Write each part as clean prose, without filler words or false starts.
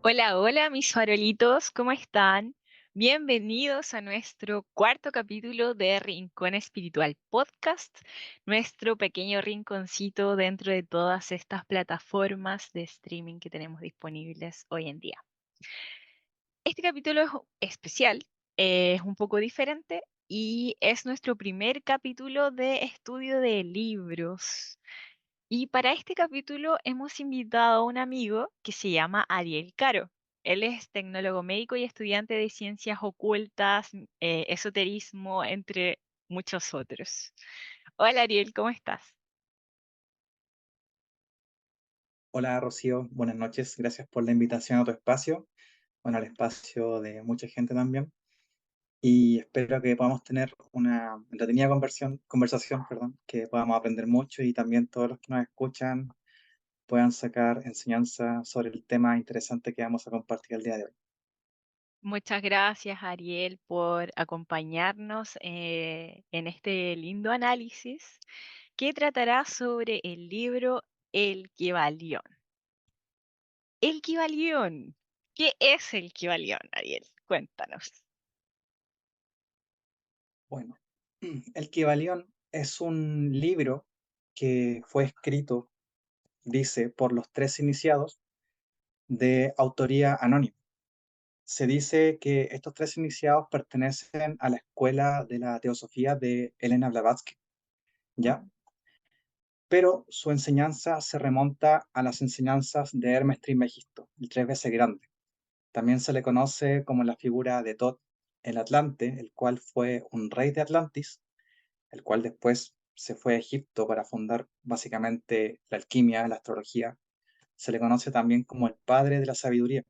Hola, hola, mis farolitos, ¿cómo están? Bienvenidos a nuestro cuarto capítulo de Rincón Espiritual Podcast, nuestro pequeño rinconcito dentro de todas estas plataformas de streaming que tenemos disponibles hoy en día. Este capítulo es especial, es un poco diferente y es nuestro primer capítulo de estudio de libros. Y para este capítulo hemos invitado a un amigo que se llama Ariel Caro. Él es tecnólogo médico y estudiante de ciencias ocultas, esoterismo, entre muchos otros. Hola Ariel, ¿cómo estás? Hola Rocío, buenas noches. Gracias por la invitación a tu espacio, bueno, al espacio de mucha gente también. Y espero que podamos tener una entretenida conversación, perdón, que podamos aprender mucho y también todos los que nos escuchan puedan sacar enseñanza sobre el tema interesante que vamos a compartir el día de hoy. Muchas gracias Ariel por acompañarnos en este lindo análisis que tratará sobre el libro El Kybalión. El Kybalión. ¿Qué es el Kybalión, Ariel? Cuéntanos. Bueno, el Kybalión es un libro que fue escrito, dice, por los tres iniciados de autoría anónima. Se dice que estos tres iniciados pertenecen a la escuela de la teosofía de Elena Blavatsky, ¿ya? Pero su enseñanza se remonta a las enseñanzas de Hermes Trismegisto, el tres veces grande. También se le conoce como la figura de Thoth el Atlante, el cual fue un rey de Atlantis, el cual después se fue a Egipto para fundar básicamente la alquimia, la astrología. Se le conoce también como el padre de la sabiduría.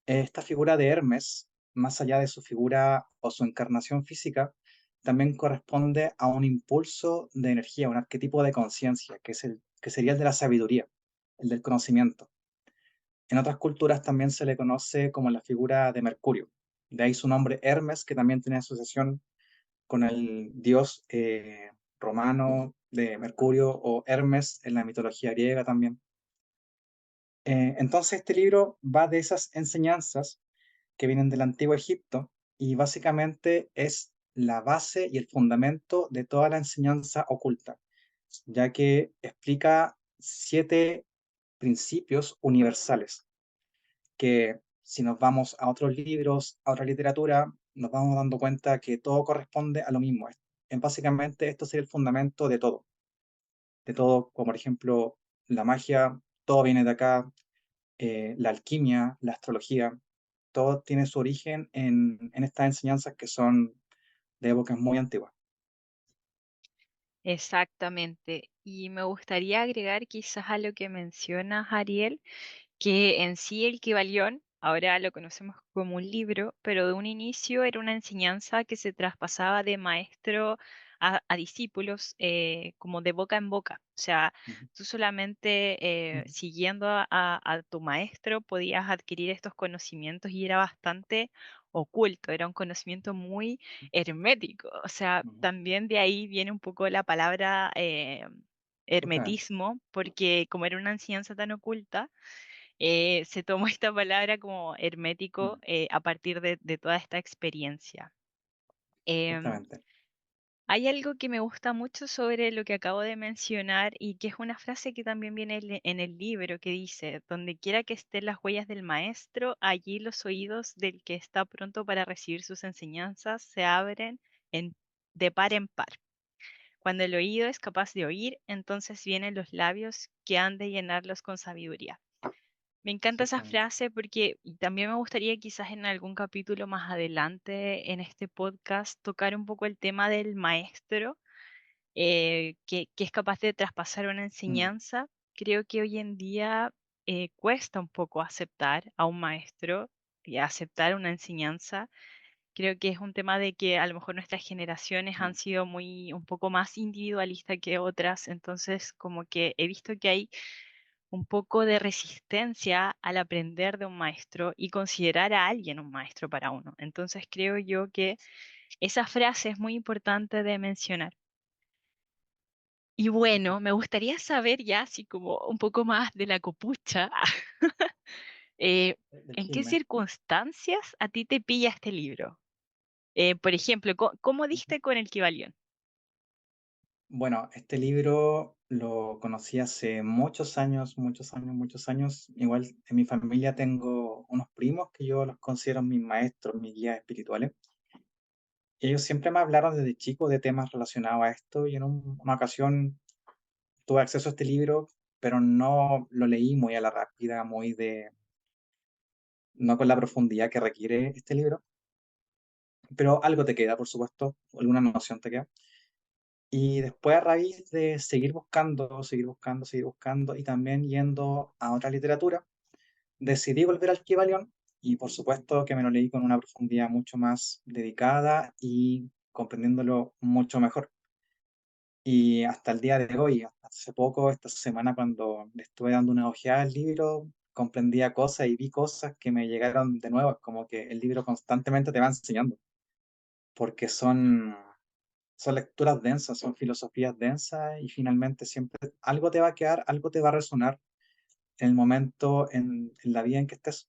Esta figura de Hermes, más allá de su figura o su encarnación física, también corresponde a un impulso de energía, un arquetipo de conciencia, que sería el de la sabiduría, el del conocimiento. En otras culturas también se le conoce como la figura de Mercurio. De ahí su nombre Hermes, que también tiene asociación con el dios romano de Mercurio o Hermes en la mitología griega también. Entonces este libro va de esas enseñanzas que vienen del antiguo Egipto y básicamente es la base y el fundamento de toda la enseñanza oculta, ya que explica 7 principios universales que si nos vamos a otros libros, a otra literatura, nos vamos dando cuenta que todo corresponde a lo mismo. Básicamente esto sería el fundamento de todo, como por ejemplo la magia, todo viene de acá, la alquimia, la astrología, todo tiene su origen en estas enseñanzas que son de épocas muy antiguas. Exactamente. Y me gustaría agregar quizás a lo que mencionas, Ariel, que en sí el Kybalión, ahora lo conocemos como un libro, pero de un inicio era una enseñanza que se traspasaba de maestro a discípulos como de boca en boca. O sea, Ujú, tú solamente ujú, siguiendo a tu maestro podías adquirir estos conocimientos y era bastante oculto, era un conocimiento muy hermético. O sea, ujú. también de ahí viene un poco la palabra Justamente. hermetismo, porque como era una enseñanza tan oculta, se tomó esta palabra como hermético Mm, a partir de toda esta experiencia. Em, justamente. Hay algo que me gusta mucho sobre lo que acabo de mencionar y que es una frase que también viene en el libro que dice, donde quiera que estén las huellas del maestro, allí los oídos del que está pronto para recibir sus enseñanzas se abren en, de par en par. Cuando el oído es capaz de oír, entonces vienen los labios que han de llenarlos con sabiduría. Me encanta esa Exactamente. frase porque y también me gustaría quizás en algún capítulo más adelante en este podcast tocar un poco el tema del maestro que es capaz de traspasar una Mm, enseñanza. Creo que hoy en día cuesta un poco aceptar a un maestro y aceptar una enseñanza. Creo que es un tema de que a lo mejor nuestras generaciones han mm, sido muy un poco más individualistas que otras, entonces como que he visto que hay un poco de resistencia al aprender de un maestro y considerar a alguien un maestro para uno. Entonces creo yo que esa frase es muy importante de mencionar. Y bueno, me gustaría saber ya así como un poco más de la copucha. Eh, del ¿En qué chisme. circunstancias a ti te pilla este libro? Por ejemplo, ¿cómo Ujú. diste con el Kybalión? Bueno, este libro lo conocí hace muchos años, muchos años, muchos años. Igual en mi familia tengo unos primos que yo los considero mis maestros, mis guías espirituales. Ellos siempre me hablaron desde chico de temas relacionados a esto y en una ocasión tuve acceso a este libro, pero no lo leí muy a la rápida, no con la profundidad que requiere este libro, pero algo te queda, por supuesto, alguna noción te queda. Y después a raíz de seguir buscando, seguir buscando, seguir buscando y también yendo a otra literatura, decidí volver al Kybalión y por supuesto que me lo leí con una profundidad mucho más dedicada y comprendiéndolo mucho mejor. Y hasta el día de hoy, hasta hace poco, esta semana, cuando le estuve dando una ojeada al libro, comprendía cosas y vi cosas que me llegaron de nuevo. Es como que el libro constantemente te va enseñando, porque son lecturas densas, son filosofías densas y finalmente siempre algo te va a quedar, algo te va a resonar en el momento, en la vida en que estés.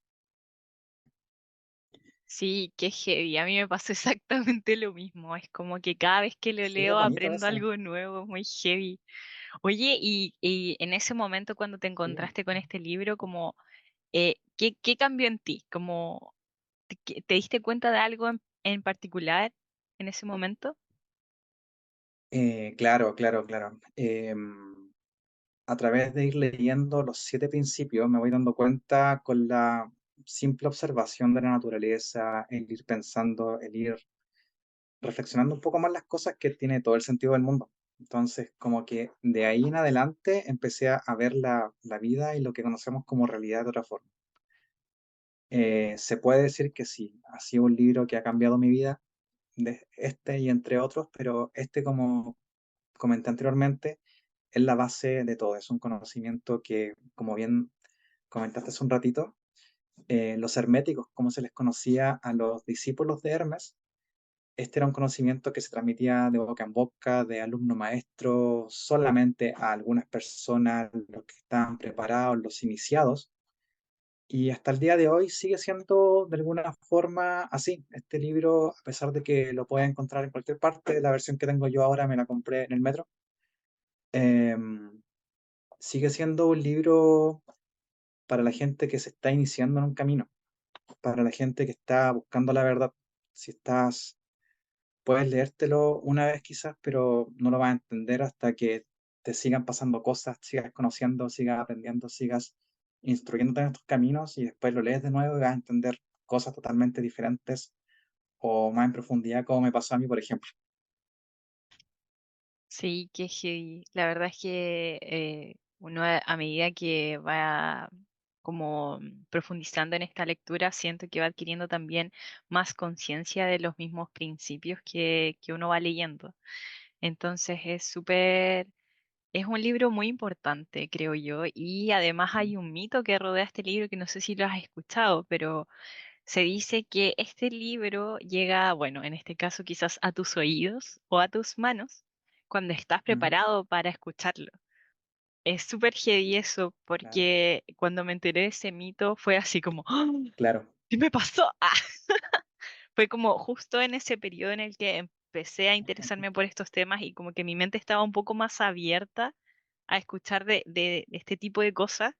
Sí, qué heavy. A mí me pasó exactamente lo mismo. Es como que cada vez que lo Sí, es leo bonito aprendo eso. algo nuevo, muy heavy. Oye, y en ese momento cuando te Sí. encontraste con este libro, como, ¿qué cambió en ti? Como, ¿te diste cuenta de algo en particular en ese momento? Claro, claro, claro. A través de ir leyendo los 7 principios, me voy dando cuenta con la simple observación de la naturaleza, el ir pensando, el ir reflexionando un poco más las cosas que tiene todo el sentido del mundo. Entonces, como que de ahí en adelante empecé a ver la vida y lo que conocemos como realidad de otra forma. Se puede decir que sí, ha sido un libro que ha cambiado mi vida, de este y entre otros, pero este, como comenté anteriormente, es la base de todo. Es un conocimiento que, como bien comentaste hace un ratito, los herméticos, como se les conocía a los discípulos de Hermes, este era un conocimiento que se transmitía de boca en boca, de alumno a maestro, solamente a algunas personas, los que estaban preparados, los iniciados. Y hasta el día de hoy sigue siendo de alguna forma así. Este libro, a pesar de que lo puedes encontrar en cualquier parte, la versión que tengo yo ahora me la compré en el metro, em, sigue siendo un libro para la gente que se está iniciando en un camino, para la gente que está buscando la verdad. Si estás, puedes leértelo una vez quizás, pero no lo vas a entender hasta que te sigan pasando cosas, sigas conociendo, sigas aprendiendo, sigas instruyéndote en estos caminos y después lo lees de nuevo y vas a entender cosas totalmente diferentes o más en profundidad, como me pasó a mí, por ejemplo. Sí, qué heavy. La verdad es que uno a medida que va como profundizando en esta lectura, siento que va adquiriendo también más conciencia de los mismos principios que uno va leyendo. Entonces es un libro muy importante, creo yo, y además hay un mito que rodea este libro que no sé si lo has escuchado, pero se dice que este libro llega, bueno, en este caso quizás a tus oídos o a tus manos cuando estás Ujú, preparado para escucharlo. Es súper heavy eso, claro, porque cuando me enteré de ese mito fue así como, ¡ah! claro. ¿Qué me pasó? Ah, fue como justo en ese periodo en el que empecé a interesarme por estos temas y como que mi mente estaba un poco más abierta a escuchar de este tipo de cosas.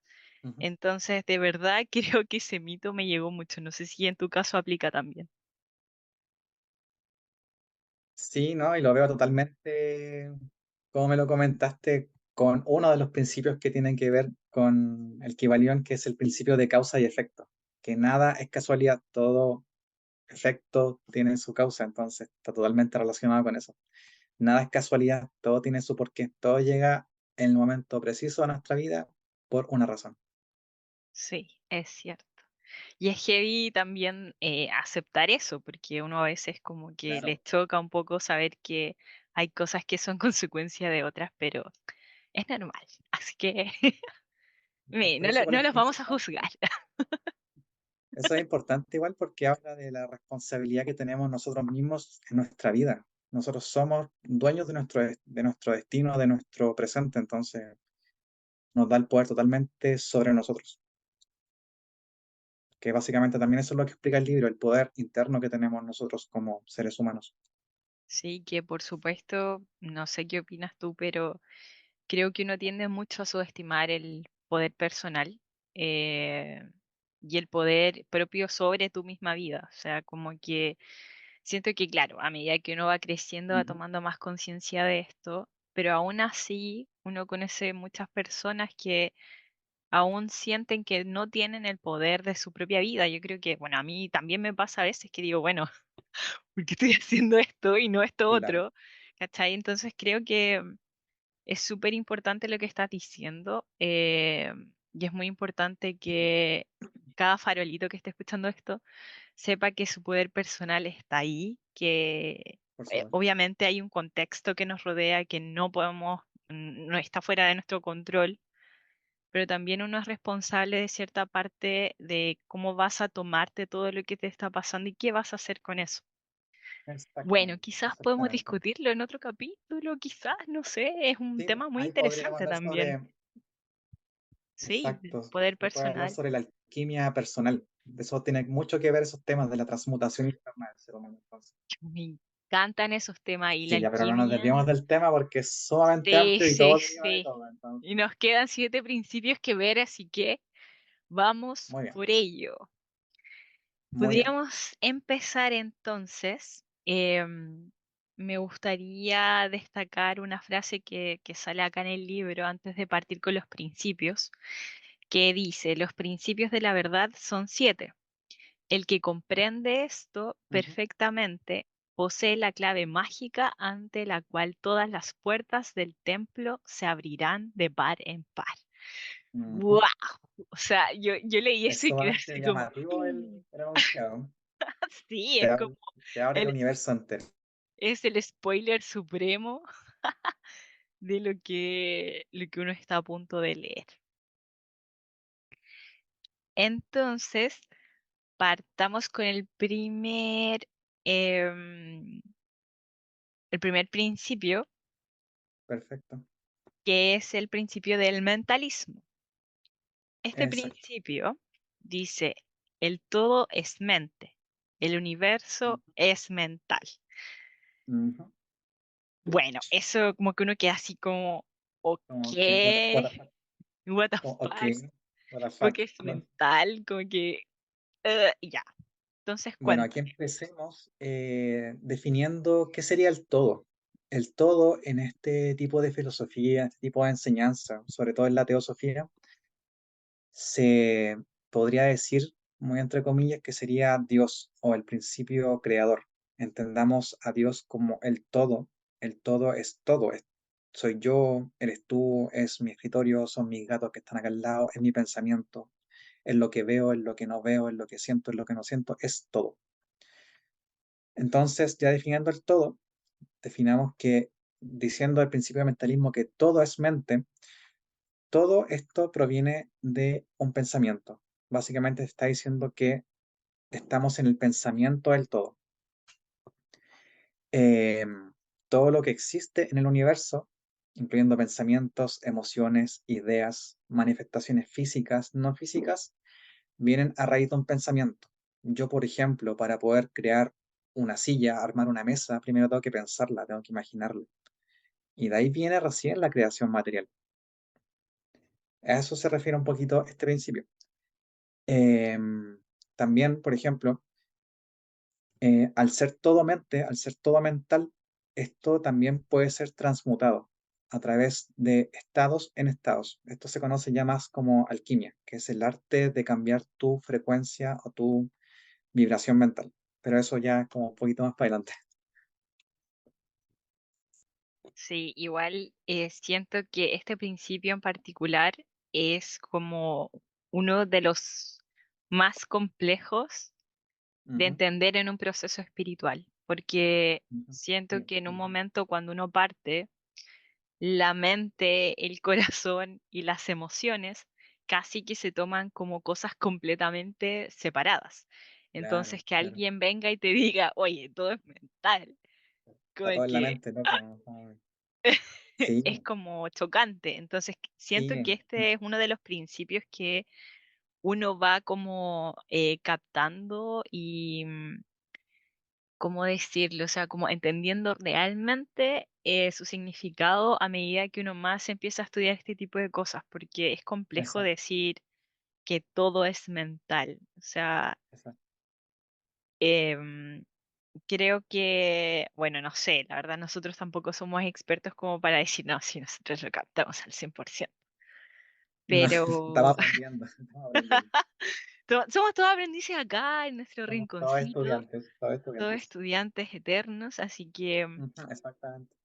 Ujú. Entonces, de verdad, creo que ese mito me llegó mucho. No sé si en tu caso aplica también. Sí, ¿no? Y lo veo totalmente, como me lo comentaste, con uno de los principios que tienen que ver con el Kybalión, que es el principio de causa y efecto, que nada es casualidad, todo efecto tiene su causa, entonces está totalmente relacionado con eso. Nada es casualidad, todo tiene su porqué, todo llega en el momento preciso de nuestra vida por una razón. Sí, es cierto. Y es heavy también aceptar eso, porque uno a veces como que le Claro, choca un poco saber que hay cosas que son consecuencia de otras, pero es normal. Así que por eso igual no es los vamos a importante. juzgar. Eso es importante igual porque habla de la responsabilidad que tenemos nosotros mismos en nuestra vida. Nosotros somos dueños de nuestro destino, de nuestro presente, entonces nos da el poder totalmente sobre nosotros. que básicamente también eso es lo que explica el libro, el poder interno que tenemos nosotros como seres humanos. Sí, que por supuesto, no sé qué opinas tú, pero creo que uno tiende mucho a subestimar el poder personal eh, y el poder propio sobre tu misma vida. O sea, como que siento que, claro, a medida que uno va creciendo, va Ujú, tomando más conciencia de esto, pero aún así uno conoce muchas personas que aún sienten que no tienen el poder de su propia vida. Yo creo que, bueno, a mí también me pasa a veces que digo, bueno, ¿por qué estoy haciendo esto y no esto claro, otro? ¿Cachai? Entonces creo que es súper importante lo que estás diciendo y es muy importante que cada farolito que esté escuchando esto sepa que su poder personal está ahí, que por supuesto. obviamente hay un contexto que nos rodea que no podemos, no está fuera de nuestro control, pero también uno es responsable de cierta parte de cómo vas a tomarte todo lo que te está pasando y qué vas a hacer con eso. Bueno, Exactamente, quizás podemos exactamente. discutirlo en otro capítulo, quizás, no sé, es un Sí, tema muy ahí podríamos interesante hablar también. sobre, Sí, del exacto, poder se puede hablar personal. sobre la alquimia personal. De eso tiene mucho que ver esos temas de la transmutación interna del ser humano. Entonces. Me encantan esos temas y la Sí, ya, pero no nos alquimia. desviamos del tema porque es sumamente Sí, amplio y sí, todo deriva de sí. todo. Y Entonces, nos quedan 7 principios que ver, así que vamos muy bien, por ello. muy bien. Podríamos empezar entonces. Me gustaría destacar una frase que sale acá en el libro antes de partir con los principios, que dice, los principios de la verdad son 7. El que comprende esto Ujú, perfectamente posee la clave mágica ante la cual todas las puertas del templo se abrirán de par en par. ¡Wow! ujú. O sea, yo leí Es eso y quedé sumamente así como, llamativo el enunciado. sí, Te, es ab- como te abre el el, universo entero. es el spoiler supremo de lo que uno está a punto de leer. Entonces, partamos con em, el primer principio, Perfecto. que es el principio del mentalismo. Este Exacto. principio dice, el todo es mente, el universo Ujú, es mental. ujú. Bueno, eso como que uno queda así como, ok, Como que, what the fuck. what the Como, ok, fuck, what the porque fuck. es ¿No? mental, como que, ya. Entonces Bueno, aquí cuéntame. empecemos definiendo qué sería el todo. El todo en este tipo de filosofía, en este tipo de enseñanza, sobre todo en la teosofía, se podría decir, muy entre comillas, que sería Dios o el principio creador. Entendamos a Dios como el todo es todo. Soy yo, eres tú, es mi escritorio, son mis gatos que están acá al lado, es mi pensamiento, es lo que veo, es lo que no veo, es lo que siento, es lo que no siento, es todo. Entonces, ya definiendo el todo, definamos que, diciendo al principio del mentalismo que todo es mente, todo esto proviene de un pensamiento. Básicamente está diciendo que estamos en el pensamiento del todo. Eh, Todo lo que existe en el universo, incluyendo pensamientos, emociones, ideas, manifestaciones físicas, no físicas, vienen a raíz de un pensamiento. Yo, por ejemplo, para poder crear una silla, armar una mesa, primero tengo que pensarla, tengo que imaginarla. Y de ahí viene recién la creación material. A eso se refiere un poquito este principio. También, por ejemplo, al ser todo mente, al ser todo mental, esto también puede ser transmutado a través de estados en estados. Esto se conoce ya más como alquimia, que es el arte de cambiar tu frecuencia o tu vibración mental. Pero eso ya como un poquito más para adelante. Sí, igual siento que este principio en particular es como uno de los más complejos de Ujú, entender en un proceso espiritual, porque ujú. siento Sí, que en un ujú. momento cuando uno parte, la mente, el corazón y las emociones casi que se toman como cosas completamente separadas. Claro, Entonces, que claro. alguien venga y te diga, oye, todo es mental, como Está todo en la que mente, ¿no? Sí, es como chocante. Entonces, siento sí. que este es uno de los principios que uno va como captando y, ¿cómo decirlo? O sea, como entendiendo realmente su significado a medida que uno más empieza a estudiar este tipo de cosas, porque es complejo Exacto, decir que todo es mental. O sea, exacto. em, creo que, bueno, no sé, la verdad nosotros tampoco somos expertos como para decir, no, si nosotros lo captamos al 100%. No, estamos Pero aprendiendo, estamos aprendiendo. somos todos aprendices acá en nuestro Somos todos rinconcito, estudiantes, todos todos estudiantes. estudiantes eternos, así que, Ujú, exactamente.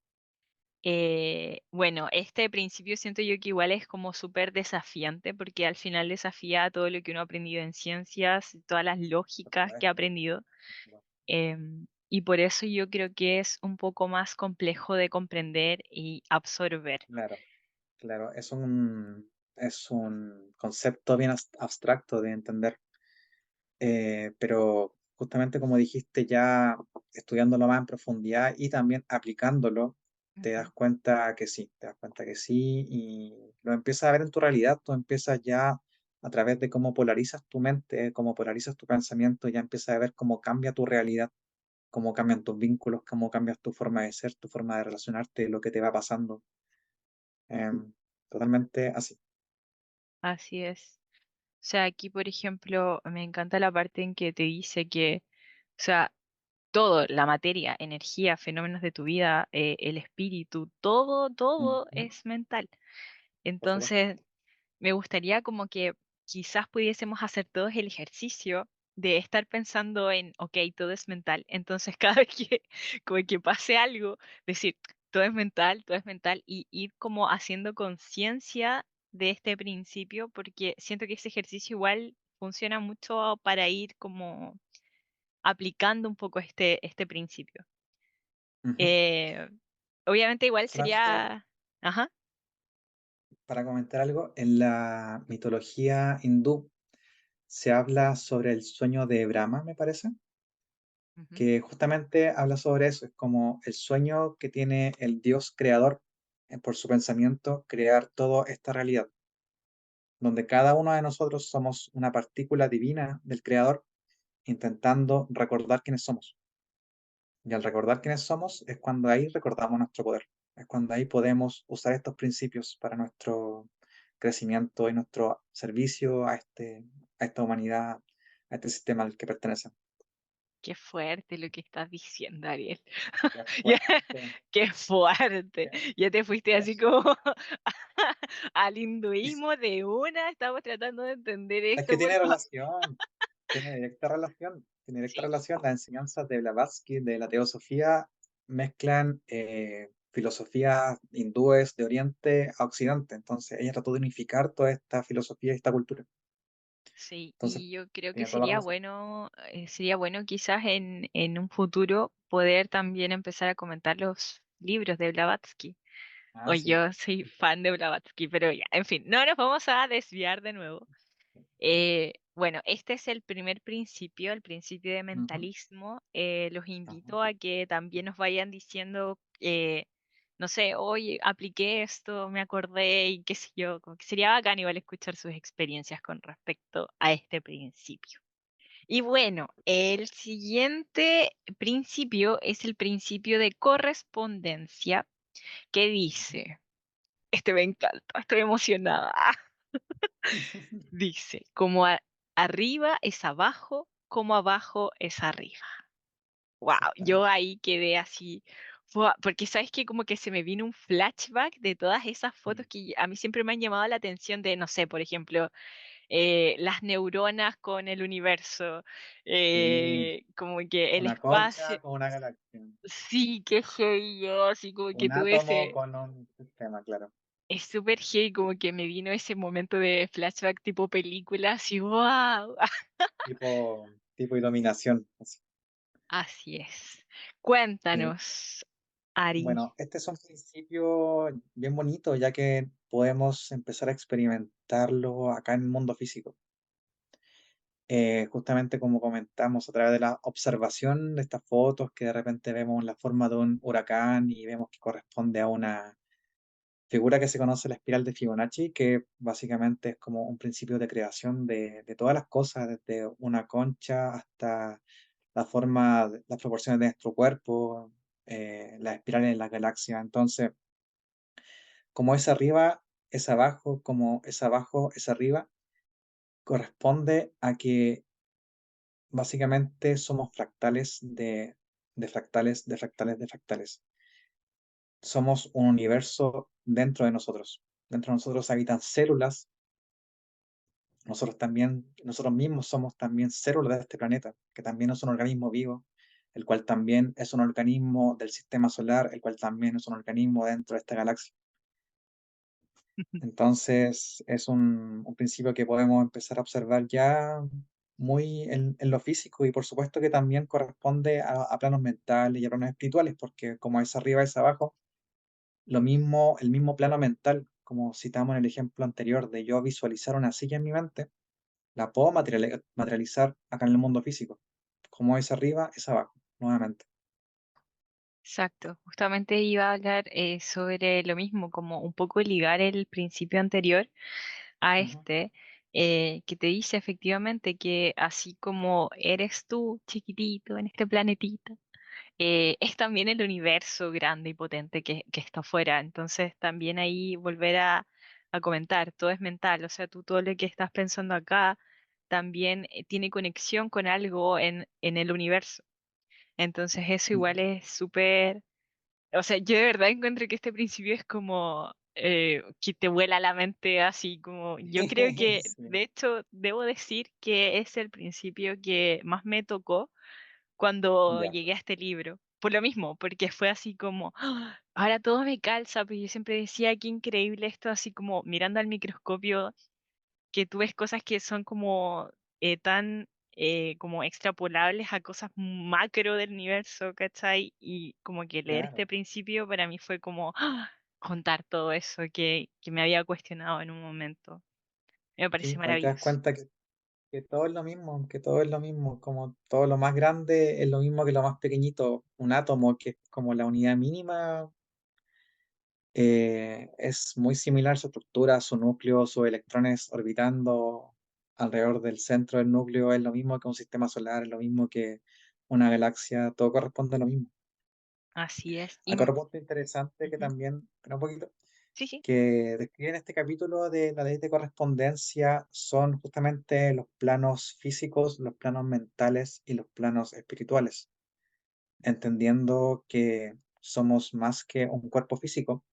bueno, este principio siento yo que igual es como súper desafiante porque al final desafía todo lo que uno ha aprendido en ciencias, todas las Por lógicas que ha supuesto, aprendido. por supuesto. Y por eso yo creo que es un poco más complejo de comprender y absorber. Claro, claro. Es un concepto bien abstracto de entender. Pero justamente como dijiste, ya estudiándolo más en profundidad y también aplicándolo, te das Ujú. cuenta que sí, te das cuenta que sí y lo empiezas a ver en tu realidad, tú empiezas ya a través de cómo polarizas tu mente, cómo polarizas tu pensamiento, ya empiezas a ver cómo cambia tu realidad, cómo cambian tus vínculos, cómo cambias tu forma de ser, tu forma de relacionarte, lo que te va pasando. Totalmente así. Así es. O sea, aquí, por ejemplo, me encanta la parte en que te dice que, o sea, todo, la materia, energía, fenómenos de tu vida, el espíritu, todo Ujú, es mental. por supuesto. Entonces, me gustaría como que quizás pudiésemos hacer todos el ejercicio de estar pensando en, ok, todo es mental. Entonces, cada vez que, como que pase algo, decir, todo es mental, y ir como haciendo conciencia de este principio, porque siento que ese ejercicio igual funciona mucho para ir como aplicando un poco este principio. Ujú. Eh, Obviamente igual Solamente sería... Ajá. para comentar algo, en la mitología hindú se habla sobre el sueño de Brahma, me parece, Ujú. que justamente habla sobre eso, es como el sueño que tiene el Dios creador por su pensamiento, crear toda esta realidad, donde cada uno de nosotros somos una partícula divina del creador intentando recordar quiénes somos. Y al recordar quiénes somos es cuando ahí recordamos nuestro poder, es cuando ahí podemos usar estos principios para nuestro crecimiento y nuestro servicio a esta humanidad, a este sistema al que pertenecen. Qué fuerte lo que estás diciendo, Ariel. Qué Ya, fuerte, qué fuerte. qué, Ya te fuiste qué así como al hinduismo de una. Estamos tratando de entender Es esto, que por tiene favor. relación, tiene directa relación, tiene directa Sí, relación. Las enseñanzas de Blavatsky, de la teosofía, mezclan filosofías hindúes de Oriente a Occidente. Entonces, ella trató de unificar toda esta filosofía y esta cultura. sí. Entonces, Y yo creo que tiene toda la razón. sería bueno quizás en un futuro poder también empezar a comentar los libros de Blavatsky. O Ah, sí. yo soy fan de Blavatsky, pero ya, en fin, no nos vamos a desviar de nuevo. Bueno, este es el primer principio, el principio de Ujú. mentalismo. Los Ajá. invito a que también nos vayan diciendo, no sé, oye, apliqué esto, me acordé y qué sé yo, como que sería bacán igual escuchar sus experiencias con respecto a este principio. Y bueno, el siguiente principio es el principio de correspondencia, que Ujú. dice, este me encanta, estoy emocionada. Dice, arriba es abajo, como abajo es arriba. Wow, yo Exactamente. ahí quedé así, porque sabes que como que se me vino un flashback de todas esas fotos Mm. que a mí siempre me han llamado la atención de, no sé, por ejemplo, las neuronas con el universo, Sí, como que el una espacio, concha con una galaxia, sí, qué heavy yo, así como que un tuve átomo ese, con un sistema, claro. es súper heavy, como que me vino ese momento de flashback tipo película, así, wow. Tipo iluminación. Así. Así es. Y Cuéntanos, Ari. bueno, este es un principio bien bonito, ya que podemos empezar a experimentarlo acá en el mundo físico. Justamente como comentamos, a través de la observación de estas fotos que de repente vemos la forma de un huracán y vemos que corresponde a figura que se conoce la espiral de Fibonacci, que básicamente es como un principio de creación de todas las cosas, desde una concha hasta la forma, las proporciones de nuestro cuerpo, las espirales en las galaxias. Entonces, como es arriba, es abajo, como es abajo, es arriba, corresponde a que básicamente somos fractales de fractales, de fractales, de fractales. Somos un universo dentro de nosotros. Dentro de nosotros habitan células. Nosotros también, nosotros mismos somos también células de este planeta, que también es un organismo vivo, el cual también es un organismo del sistema solar, el cual también es un organismo dentro de esta galaxia. Entonces, es un principio que podemos empezar a observar ya muy en lo físico y por supuesto que también corresponde a planos mentales y a planos espirituales, porque como es arriba es abajo, lo mismo, el mismo plano mental, como citamos en el ejemplo anterior de yo visualizar una silla en mi mente, la puedo materializar acá en el mundo físico. Como es arriba, es abajo, nuevamente. Exacto, justamente iba a hablar sobre lo mismo, como un poco ligar el principio anterior a Ujú. este, que te dice efectivamente que así como eres tú, chiquitito, en este planetita, es también el universo grande y potente que está afuera. Entonces también ahí volver a comentar, todo es mental, o sea, tú todo lo que estás pensando acá también tiene conexión con algo en el universo. Entonces eso igual Ujú. es súper, o sea, yo de verdad encuentro que este principio es como que te vuela la mente así como, yo creo que, Sí, de hecho, debo decir que es el principio que más me tocó cuando ya, llegué a este libro. Por lo mismo, porque fue así como, "Ah, ahora todo me calza", pero yo siempre decía, qué increíble esto, así como mirando al microscopio, que tú ves cosas que son como tan como extrapolables a cosas macro del universo, ¿cachai? Y como que leer este claro. principio para mí fue como contar todo eso que me había cuestionado en un momento. Me parece Sí, ahí te das maravilloso. cuenta que todo es lo mismo, que todo es lo mismo, como todo lo más grande es lo mismo que lo más pequeñito. Un átomo, que es como la unidad mínima, es muy similar su estructura, su núcleo, sus electrones orbitando alrededor del centro del núcleo, es lo mismo que un sistema solar, es lo mismo que una galaxia, todo corresponde a lo mismo. Así es. Acá otro punto interesante que Ujú. también, pero un poquito, Sí, sí. que describe en este capítulo de la ley de correspondencia son justamente los planos físicos, los planos mentales y los planos espirituales, entendiendo que somos más que un cuerpo físico,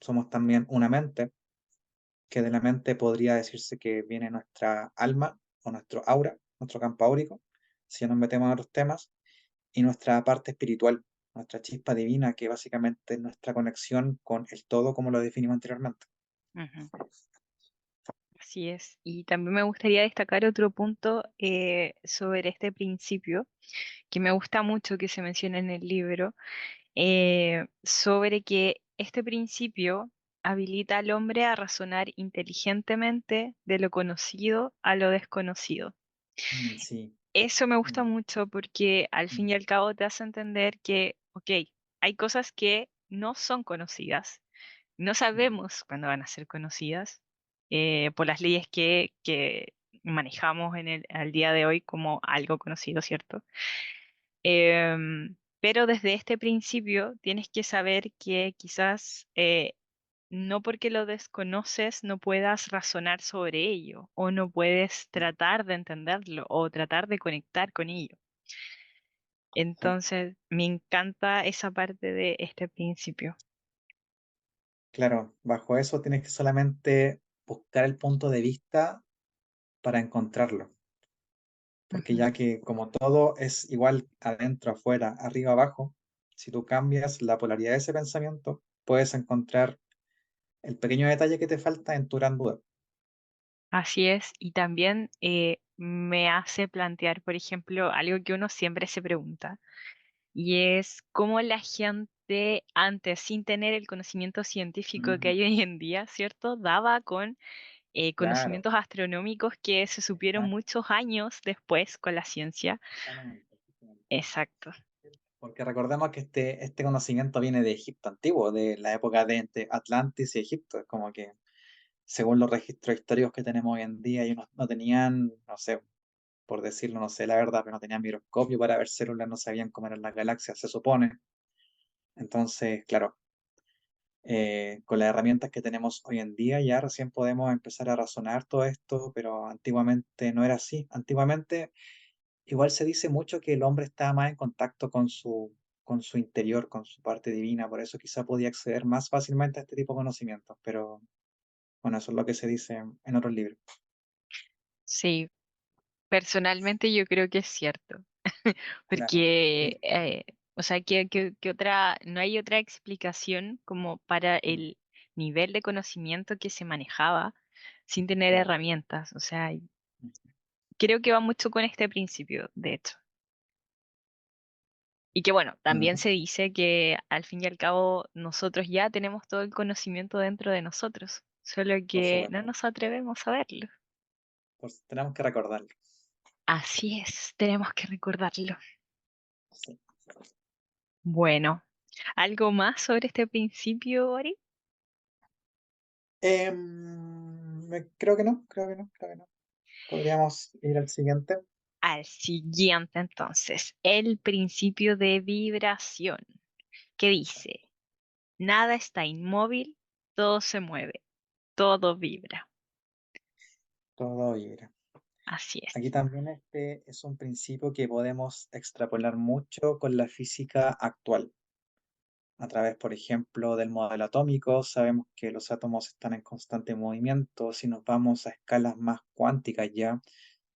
somos también una mente, que de la mente podría decirse que viene nuestra alma o nuestro aura, nuestro campo áurico, si nos metemos en otros temas, y nuestra parte espiritual, nuestra chispa divina, que básicamente es nuestra conexión con el todo, como lo definimos anteriormente. Ujú. Así es. Y también me gustaría destacar otro punto sobre este principio, que me gusta mucho que se menciona en el libro, sobre que este principio habilita al hombre a razonar inteligentemente de lo conocido a lo desconocido. Sí. Eso me gusta Mm, mucho porque al fin y mm, al cabo te hace entender que, ok, hay cosas que no son conocidas, no mm. sabemos cuándo van a ser conocidas por las leyes que manejamos al día de hoy como algo conocido, ¿cierto? Pero desde este principio tienes que saber que quizás no porque lo desconoces no puedas razonar sobre ello o no puedes tratar de entenderlo o tratar de conectar con ello. Sí. Entonces, me encanta esa parte de este principio. Claro, bajo eso tienes que solamente buscar el punto de vista para encontrarlo, porque Ujú. ya que como todo es igual adentro, afuera, arriba, abajo, si tú cambias la polaridad de ese pensamiento, puedes encontrar el pequeño detalle que te falta en tu gran duda. Así es, y también me hace plantear, por ejemplo, algo que uno siempre se pregunta, y es cómo la gente antes, sin tener el conocimiento científico que Ujú. hay hoy en día, ¿cierto? Daba con Claro, conocimientos astronómicos que se supieron exacto, muchos años después con la ciencia. justamente, justamente. Exacto. porque recordemos que este conocimiento viene de Egipto antiguo, de la época de entre Atlantis y Egipto. Es como que, según los registros históricos que tenemos hoy en día, ellos no tenían, no sé, por decirlo, no sé la verdad, pero no tenían microscopio para ver células, no sabían cómo eran las galaxias, se supone. Entonces, claro, con las herramientas que tenemos hoy en día ya recién podemos empezar a razonar todo esto, pero antiguamente no era así. Antiguamente igual se dice mucho que el hombre estaba más en contacto con su interior, con su parte divina, por eso quizá podía acceder más fácilmente a este tipo de conocimientos, pero bueno, eso es lo que se dice en otros libros. Sí, personalmente yo creo que es cierto, Claro. porque, o sea, que otra, no hay otra explicación como para Mm, el nivel de conocimiento que se manejaba sin tener claro. herramientas. O sea, Mm, creo que va mucho con este principio, de hecho. Y que bueno, también ujú. se dice que al fin y al cabo nosotros ya tenemos todo el conocimiento dentro de nosotros, solo Por que no supuesto. nos atrevemos a verlo. Tenemos que recordarlo. Así es, tenemos que recordarlo. Sí. Bueno, ¿algo más sobre este principio, Ori? Creo que no, creo que no, creo que no. Podríamos ir al siguiente. Al siguiente entonces, el principio de vibración, que Exacto. dice, nada está inmóvil, todo se mueve, todo vibra. Todo vibra. Así es. Aquí también este es un principio que podemos extrapolar mucho con la física actual. A través, por ejemplo, del modelo atómico, sabemos que los átomos están en constante movimiento. Si nos vamos a escalas más cuánticas ya,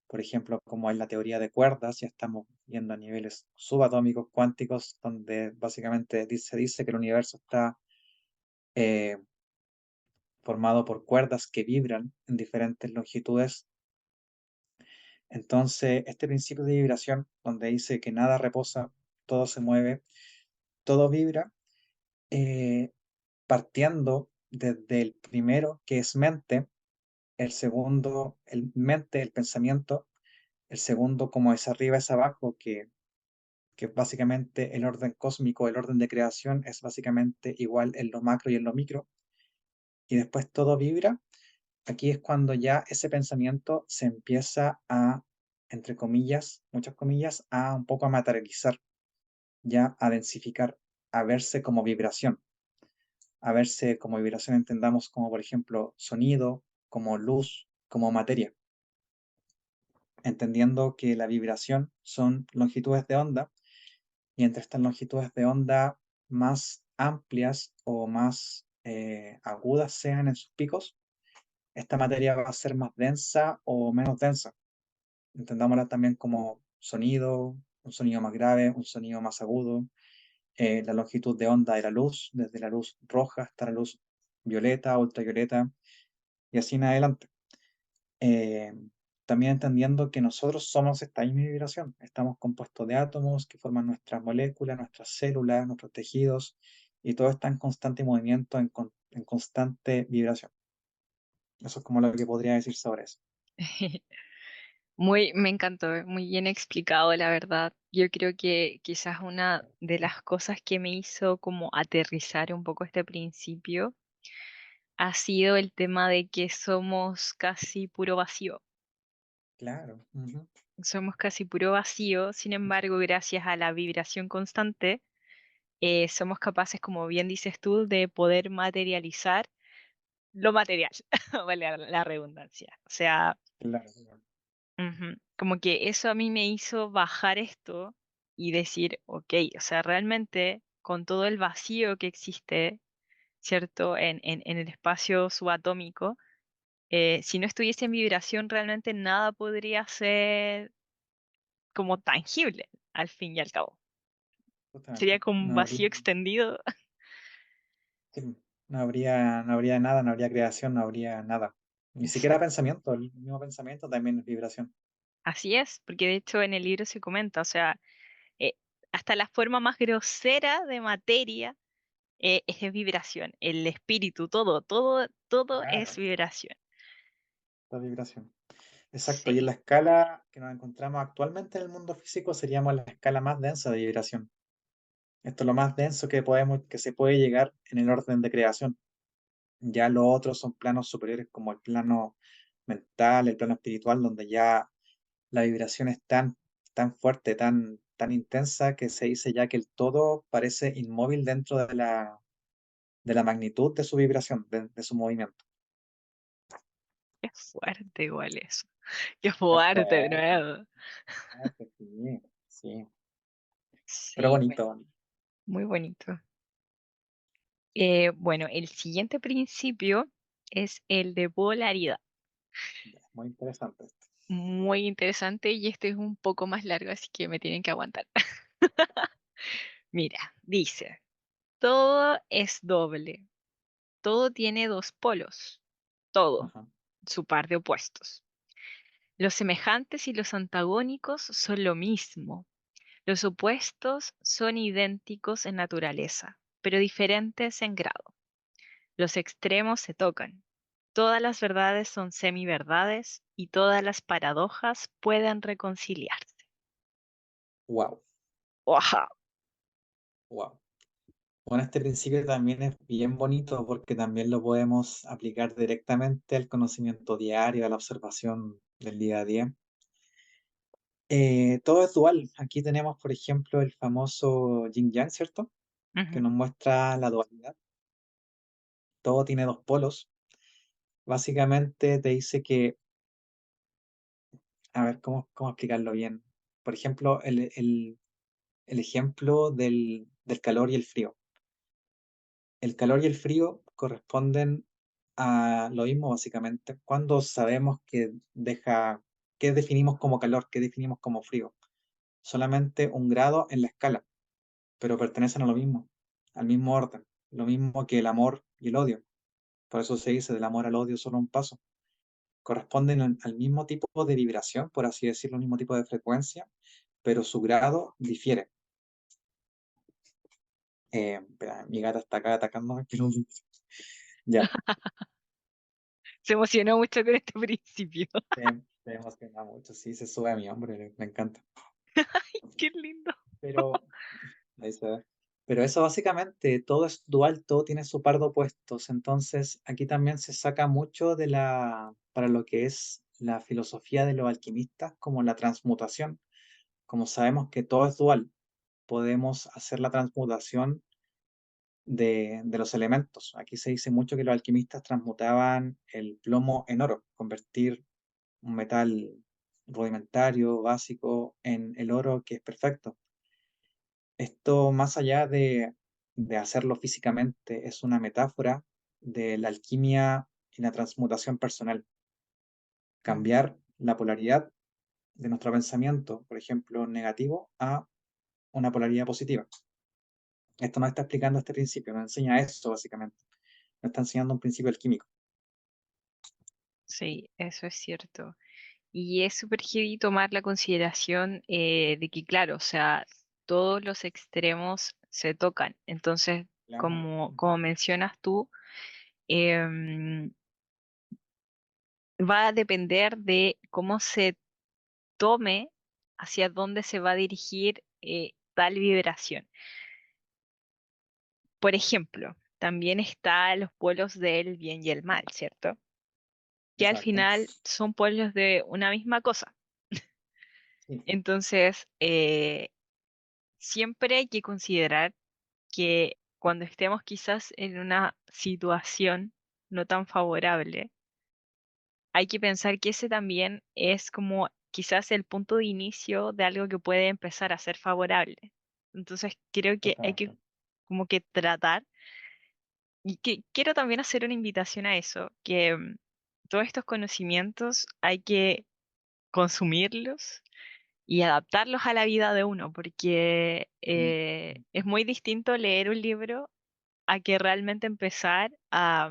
por ejemplo, como es la teoría de cuerdas, ya estamos yendo a niveles subatómicos cuánticos, donde básicamente se dice que el universo está eh, formado por cuerdas que vibran en diferentes longitudes. Entonces, este principio de vibración, donde dice que nada reposa, todo se mueve, todo vibra, eh, partiendo desde el primero, que es mente, el segundo, el mente, el pensamiento, el segundo, como es arriba, es abajo, que básicamente el orden cósmico, el orden de creación es básicamente igual en lo macro y en lo micro, y después todo vibra. Aquí es cuando ya ese pensamiento se empieza a, entre comillas, muchas comillas, a un poco a materializar, ya a densificar, a verse como vibración, a verse como vibración, entendamos como por ejemplo sonido, como luz, como materia, entendiendo que la vibración son longitudes de onda y entre estas longitudes de onda más amplias o más agudas sean en sus picos, esta materia va a ser más densa o menos densa. Entendámosla también como sonido, un sonido más grave, un sonido más agudo, la longitud de onda de la luz, desde la luz roja hasta la luz violeta, ultravioleta y así en adelante. Eh, También entendiendo que nosotros somos esta misma vibración, estamos compuestos de átomos que forman nuestras moléculas, nuestras células, nuestros tejidos, y todo está en constante movimiento, en constante vibración. Eso es como lo que podría decir sobre eso. Muy, me encantó, muy bien explicado, la verdad. Yo creo que quizás una de las cosas que me hizo como aterrizar un poco este principio ha sido el tema de que somos casi puro vacío. Claro, ujú, Somos casi puro vacío, sin embargo, gracias a la vibración constante, somos capaces, como bien dices tú, de poder materializar lo material, vale la redundancia. O sea, claro, claro. ujú, como que eso a mí me hizo bajar esto y decir, ok, o sea, realmente con todo el vacío que existe, ¿cierto? En el espacio subatómico, si no estuviese en vibración, realmente nada podría ser como tangible, al fin y al cabo. Sería Justamente. como un No vacío habría, extendido. sí, no habría nada, no habría creación, no habría nada. Ni siquiera Exacto. pensamiento, el mismo pensamiento también es vibración. Así es, porque de hecho en el libro se comenta, o sea, eh, hasta la forma más grosera de materia es vibración, el espíritu, todo es Claro, vibración. la vibración. Exacto, y en Sí, la escala que nos encontramos actualmente en el mundo físico seríamos la escala más densa de vibración. Esto es lo más denso que se puede llegar en el orden de creación. Ya los otros son planos superiores como el plano mental, el plano espiritual, donde ya la vibración es tan fuerte, tan intensa, que se dice ya que el todo parece inmóvil dentro de la magnitud de su vibración, de su movimiento. Qué fuerte igual eso. Qué Es fuerte de fuerte, nuevo. fuerte, sí, sí, pero Sí, bueno, bonito, muy bonito. Bueno, el siguiente principio es el de polaridad. muy interesante. Muy interesante y este es un poco más largo, así que me tienen que aguantar. Mira, dice, todo es doble, todo tiene dos polos, todo, Ajá. su par de opuestos. Los semejantes y los antagónicos son lo mismo. Los opuestos son idénticos en naturaleza, pero diferentes en grado. Los extremos se tocan. Todas las verdades son semiverdades y todas las paradojas pueden reconciliarse. Wow, ¡Wow! wow. Bueno, este principio también es bien bonito porque también lo podemos aplicar directamente al conocimiento diario, a la observación del día a día. Todo es dual. Aquí tenemos, por ejemplo, el famoso Yin Yang, ¿cierto? Que Ujú. nos muestra la dualidad. Todo tiene dos polos. Básicamente te dice que, a ver, ¿cómo explicarlo bien? Por ejemplo, el ejemplo del calor y el frío. El calor y el frío corresponden a lo mismo, básicamente. Cuando sabemos ¿qué definimos como calor? ¿Qué definimos como frío? Solamente un grado en la escala, pero pertenecen a lo mismo, al mismo orden, lo mismo que el amor y el odio. Por eso se dice del amor al odio solo un paso. Corresponden al mismo tipo de vibración, por así decirlo, al mismo tipo de frecuencia, pero su grado difiere. Espera, mi gata está acá atacándome, pero ya, Se emocionó mucho con este principio. se emociona mucho, sí, se sube a mi hombro, y me encanta. ¡Qué lindo! Pero, ahí se ve. Pero eso básicamente, todo es dual, todo tiene su par de opuestos. Entonces, aquí también se saca mucho para lo que es la filosofía de los alquimistas, como la transmutación. Como sabemos que todo es dual, podemos hacer la transmutación de los elementos. Aquí se dice mucho que los alquimistas transmutaban el plomo en oro, convertir un metal rudimentario, básico, en el oro que es perfecto. Esto, más allá de hacerlo físicamente, es una metáfora de la alquimia y la transmutación personal. Ujú. Cambiar la polaridad de nuestro pensamiento, por ejemplo, negativo, a una polaridad positiva. Esto nos está explicando este principio, nos enseña eso básicamente. Nos está enseñando un principio alquímico. Sí, eso es cierto. Y es súper heavy tomar la consideración de que, claro, o sea, todos los extremos se tocan. Entonces, Claro. como mencionas tú, em, va a depender de cómo se tome, hacia dónde se va a dirigir tal vibración. Por ejemplo, también está los polos del bien y el mal, ¿cierto? Que al Exacto. final son polos de una misma cosa. Sí, Entonces, siempre hay que considerar que cuando estemos quizás en una situación no tan favorable, hay que pensar que ese también es como quizás el punto de inicio de algo que puede empezar a ser favorable. Entonces, creo que hay que justamente. como que tratar, y que quiero también hacer una invitación a eso, que todos estos conocimientos hay que consumirlos y adaptarlos a la vida de uno, porque Mm. es muy distinto leer un libro a que realmente empezar a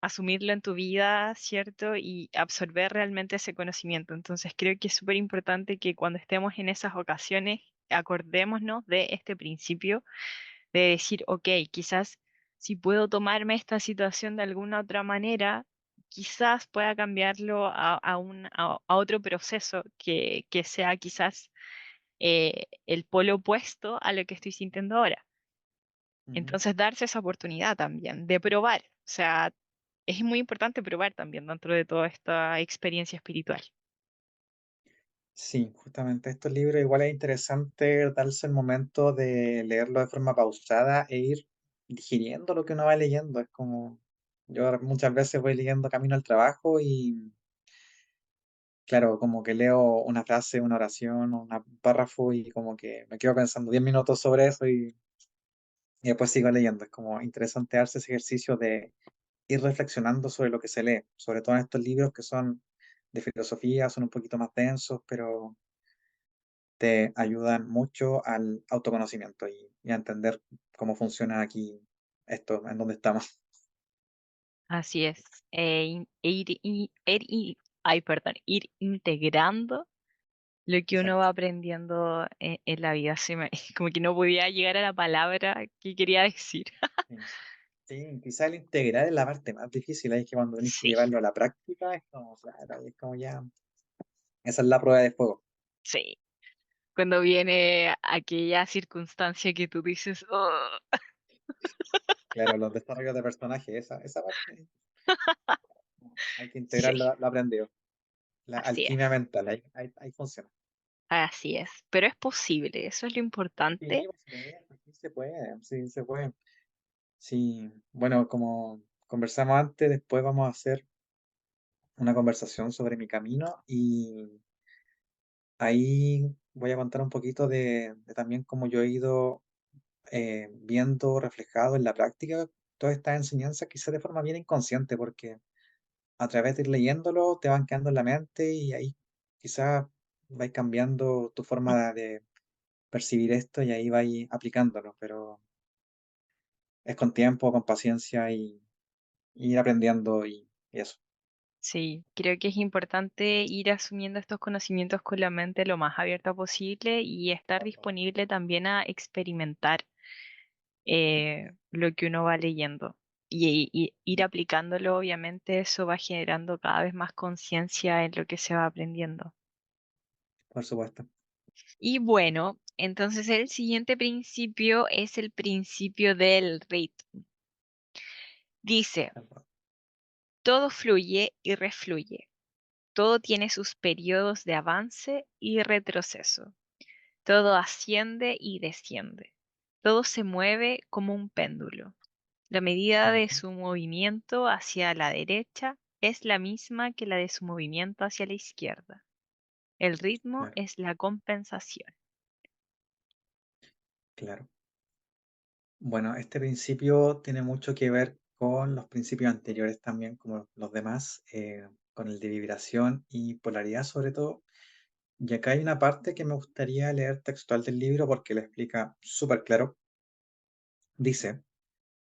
asumirlo en tu vida, ¿cierto? Y absorber realmente ese conocimiento. Entonces creo que es súper importante que cuando estemos en esas ocasiones, acordémonos de este principio de decir, ok, quizás si puedo tomarme esta situación de alguna otra manera, quizás pueda cambiarlo a otro proceso que sea quizás el polo opuesto a lo que estoy sintiendo ahora. Ujú. Entonces, darse esa oportunidad también de probar. O sea, es muy importante probar también dentro de toda esta experiencia espiritual. Sí, justamente estos libros igual es interesante darse el momento de leerlo de forma pausada e ir digiriendo lo que uno va leyendo. Es como, yo muchas veces voy leyendo camino al trabajo y claro, como que leo una frase, una oración, un párrafo y como que me quedo pensando 10 minutos sobre eso y después sigo leyendo. Es como interesante darse ese ejercicio de ir reflexionando sobre lo que se lee, sobre todo en estos libros que son de filosofía, son un poquito más densos, pero te ayudan mucho al autoconocimiento y a entender cómo funciona aquí esto, en donde estamos. Así es. Ay, perdón, ir integrando lo que uno va Exacto. aprendiendo en la vida. Como que no podía llegar a la palabra que quería decir. Sí, sí, quizá el integrar es la parte más difícil, ahí es que cuando tenés que Sí, llevarlo a la práctica es como, claro, es como ya, esa es la prueba de fuego. sí. Cuando viene aquella circunstancia que tú dices, "Oh", Claro, los desarrollos de personaje, esa parte hay que sí, integrar lo aprendido. La así alquimia es, mental, ahí funciona. así es. Pero es posible, eso es lo Sí, importante. pues, sí se puede, sí se puede. Sí, bueno, como conversamos antes, después vamos a hacer una conversación sobre mi camino y ahí voy a contar un poquito de también cómo yo he ido viendo reflejado en la práctica todas estas enseñanzas, quizás de forma bien inconsciente, porque a través de ir leyéndolo te van quedando en la mente y ahí quizás vais cambiando tu Mm, forma de percibir esto y ahí vais aplicándolo, pero es con tiempo, con paciencia y ir aprendiendo y eso, sí, creo que es importante ir asumiendo estos conocimientos con la mente lo más abierta posible y estar disponible también a experimentar lo que uno va leyendo. Y ir aplicándolo, obviamente, eso va generando cada vez más conciencia en lo que se va aprendiendo. por supuesto. Y bueno, entonces el siguiente principio es el principio del ritmo. Dice, todo fluye y refluye, todo tiene sus periodos de avance y retroceso, todo asciende y desciende, todo se mueve como un péndulo. La medida de Ujú, su movimiento hacia la derecha es la misma que la de su movimiento hacia la izquierda. El ritmo claro, es la compensación. claro. Bueno, este principio tiene mucho que ver con los principios anteriores también, como los demás, con el de vibración y polaridad sobre todo. Y acá hay una parte que me gustaría leer textual del libro porque lo explica súper claro. Dice,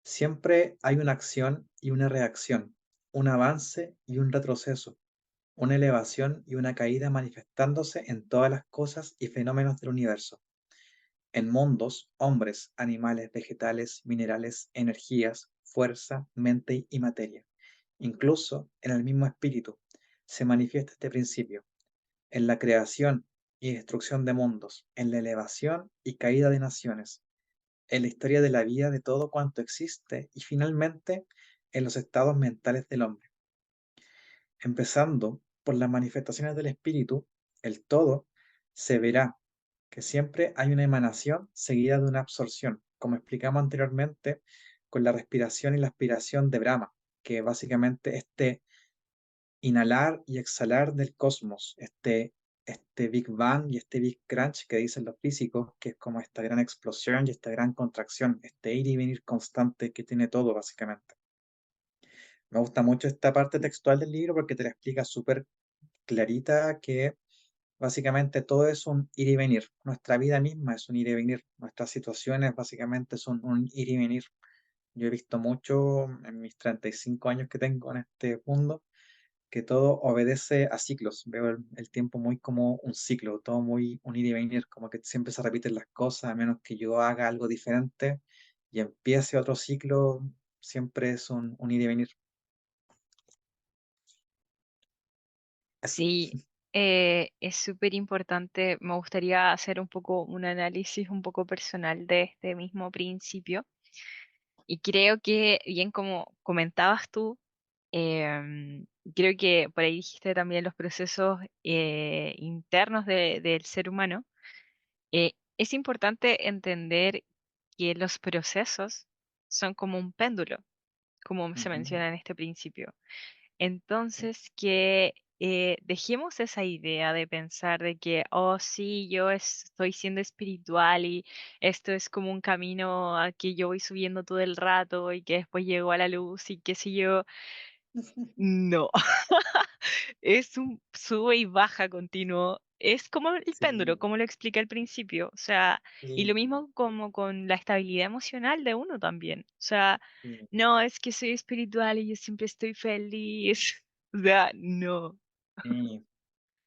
siempre hay una acción y una reacción, un avance y un retroceso, una elevación y una caída manifestándose en todas las cosas y fenómenos del universo, en mundos, hombres, animales, vegetales, minerales, energías, fuerza, mente y materia. Incluso en el mismo espíritu se manifiesta este principio, en la creación y destrucción de mundos, en la elevación y caída de naciones, en la historia de la vida de todo cuanto existe y finalmente en los estados mentales del hombre. Empezando por las manifestaciones del espíritu, el todo se verá que siempre hay una emanación seguida de una absorción, como explicamos anteriormente con la respiración y la aspiración de Brahma, que básicamente inhalar y exhalar del cosmos, este Big Bang y este Big Crunch que dicen los físicos, que es como esta gran explosión y esta gran contracción, este ir y venir constante que tiene todo básicamente. Me gusta mucho esta parte textual del libro porque te la explica súper clarita que básicamente todo es un ir y venir. Nuestra vida misma es un ir y venir. Nuestras situaciones básicamente son un ir y venir. Yo he visto mucho en mis 35 años que tengo en este mundo que todo obedece a ciclos. Veo el tiempo muy como un ciclo, todo muy un ir y venir, como que siempre se repiten las cosas, a menos que yo haga algo diferente y empiece otro ciclo, siempre es un ir y venir. Eso. Sí, Es súper importante. Me gustaría hacer un poco un análisis un poco personal de este mismo principio. Y creo que, bien como comentabas tú, creo que por ahí dijiste también los procesos internos del ser humano. Es importante entender que los procesos son como un péndulo, como se Ujú, menciona en este principio. sí. Entonces, que dejemos esa idea de pensar de que, oh, sí, yo estoy siendo espiritual y esto es como un camino a que yo voy subiendo todo el rato y que después llego a la luz y qué sé yo. No, es un sube y baja continuo. Es como el péndulo, Sí, como lo expliqué al principio. O sea, y lo sí, mismo como con la estabilidad emocional de uno también. O sea, sí, no, es que soy espiritual y yo siempre estoy feliz. O sea, no. sí,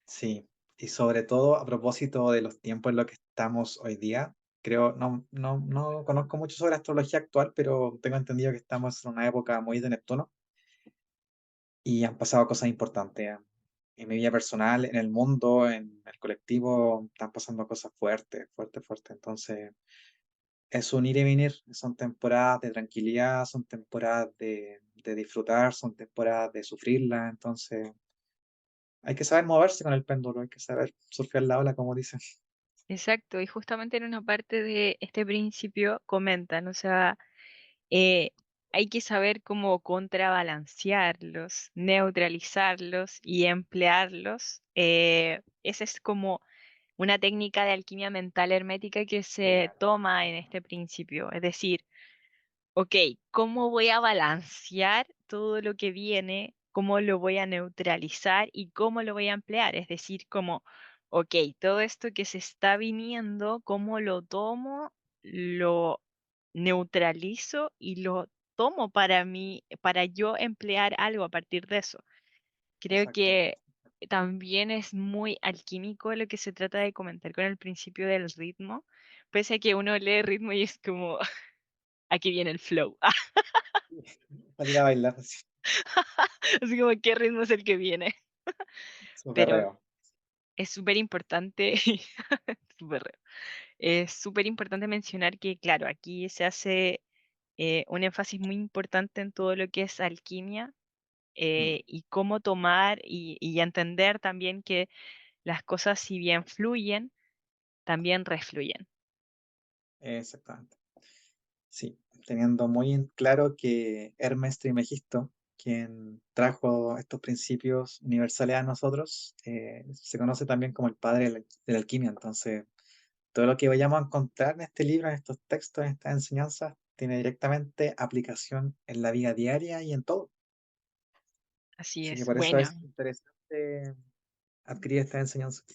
sí. Y sobre todo a propósito de los tiempos en los que estamos hoy día, creo, no conozco mucho sobre la astrología actual, pero tengo entendido que estamos en una época muy de Neptuno y han pasado cosas importantes. En mi vida personal, en el mundo, en el colectivo, están pasando cosas fuertes, fuertes, fuertes. Entonces, es un ir y venir, son temporadas de tranquilidad, son temporadas de disfrutar, son temporadas de sufrirla, entonces hay que saber moverse con el péndulo, hay que saber surfear la ola, como dicen. Exacto. Y justamente en una parte de este principio comentan, o sea, eh, hay que saber cómo contrabalancearlos, neutralizarlos y emplearlos. Esa es como una técnica de alquimia mental hermética que se Claro, toma en este principio. Es decir, ok, ¿cómo voy a balancear todo lo que viene? ¿Cómo lo voy a neutralizar y cómo lo voy a emplear? Es decir, como, ok, todo esto que se está viniendo, ¿cómo lo tomo, lo neutralizo y lo tomo para mí, para yo emplear algo a partir de eso? Creo exacto. que también es muy alquímico lo que se trata de comentar con el principio del ritmo, pese a que uno lee ritmo y es como, aquí viene el flow. Para ir a bailar, así, Así como, ¿qué ritmo es el que viene? su Pero perreo. es súper importante, súper raro. Es súper importante mencionar que, claro, aquí se hace un énfasis muy importante en todo lo que es alquimia Mm, y cómo tomar y entender también que las cosas, si bien fluyen, también refluyen. exactamente. Sí, teniendo muy en claro que Hermes Trismegisto, quien trajo estos principios universales a nosotros, se conoce también como el padre de la alquimia. Entonces, todo lo que vayamos a encontrar en este libro, en estos textos, en estas enseñanzas, tiene directamente aplicación en la vida diaria y en todo. Así Así que es. por eso Bueno, es interesante adquirir estas enseñanzas.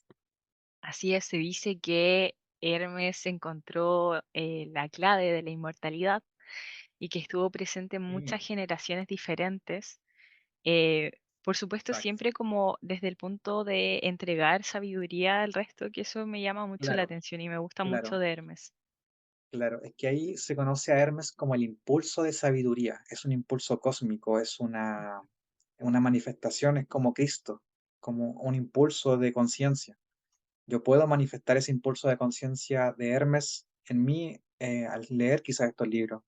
así es. Se dice que Hermes encontró la clave de la inmortalidad y que estuvo presente en Sí, muchas generaciones diferentes. Eh, por supuesto, exacto. siempre como desde el punto de entregar sabiduría al resto, que eso me llama mucho la Claro, atención y me gusta mucho claro, de Hermes. claro. Es que ahí se conoce a Hermes como el impulso de sabiduría. Es un impulso cósmico, es una manifestación, es como Cristo, como un impulso de conciencia. Yo puedo manifestar ese impulso de conciencia de Hermes en mí al leer quizás estos libros.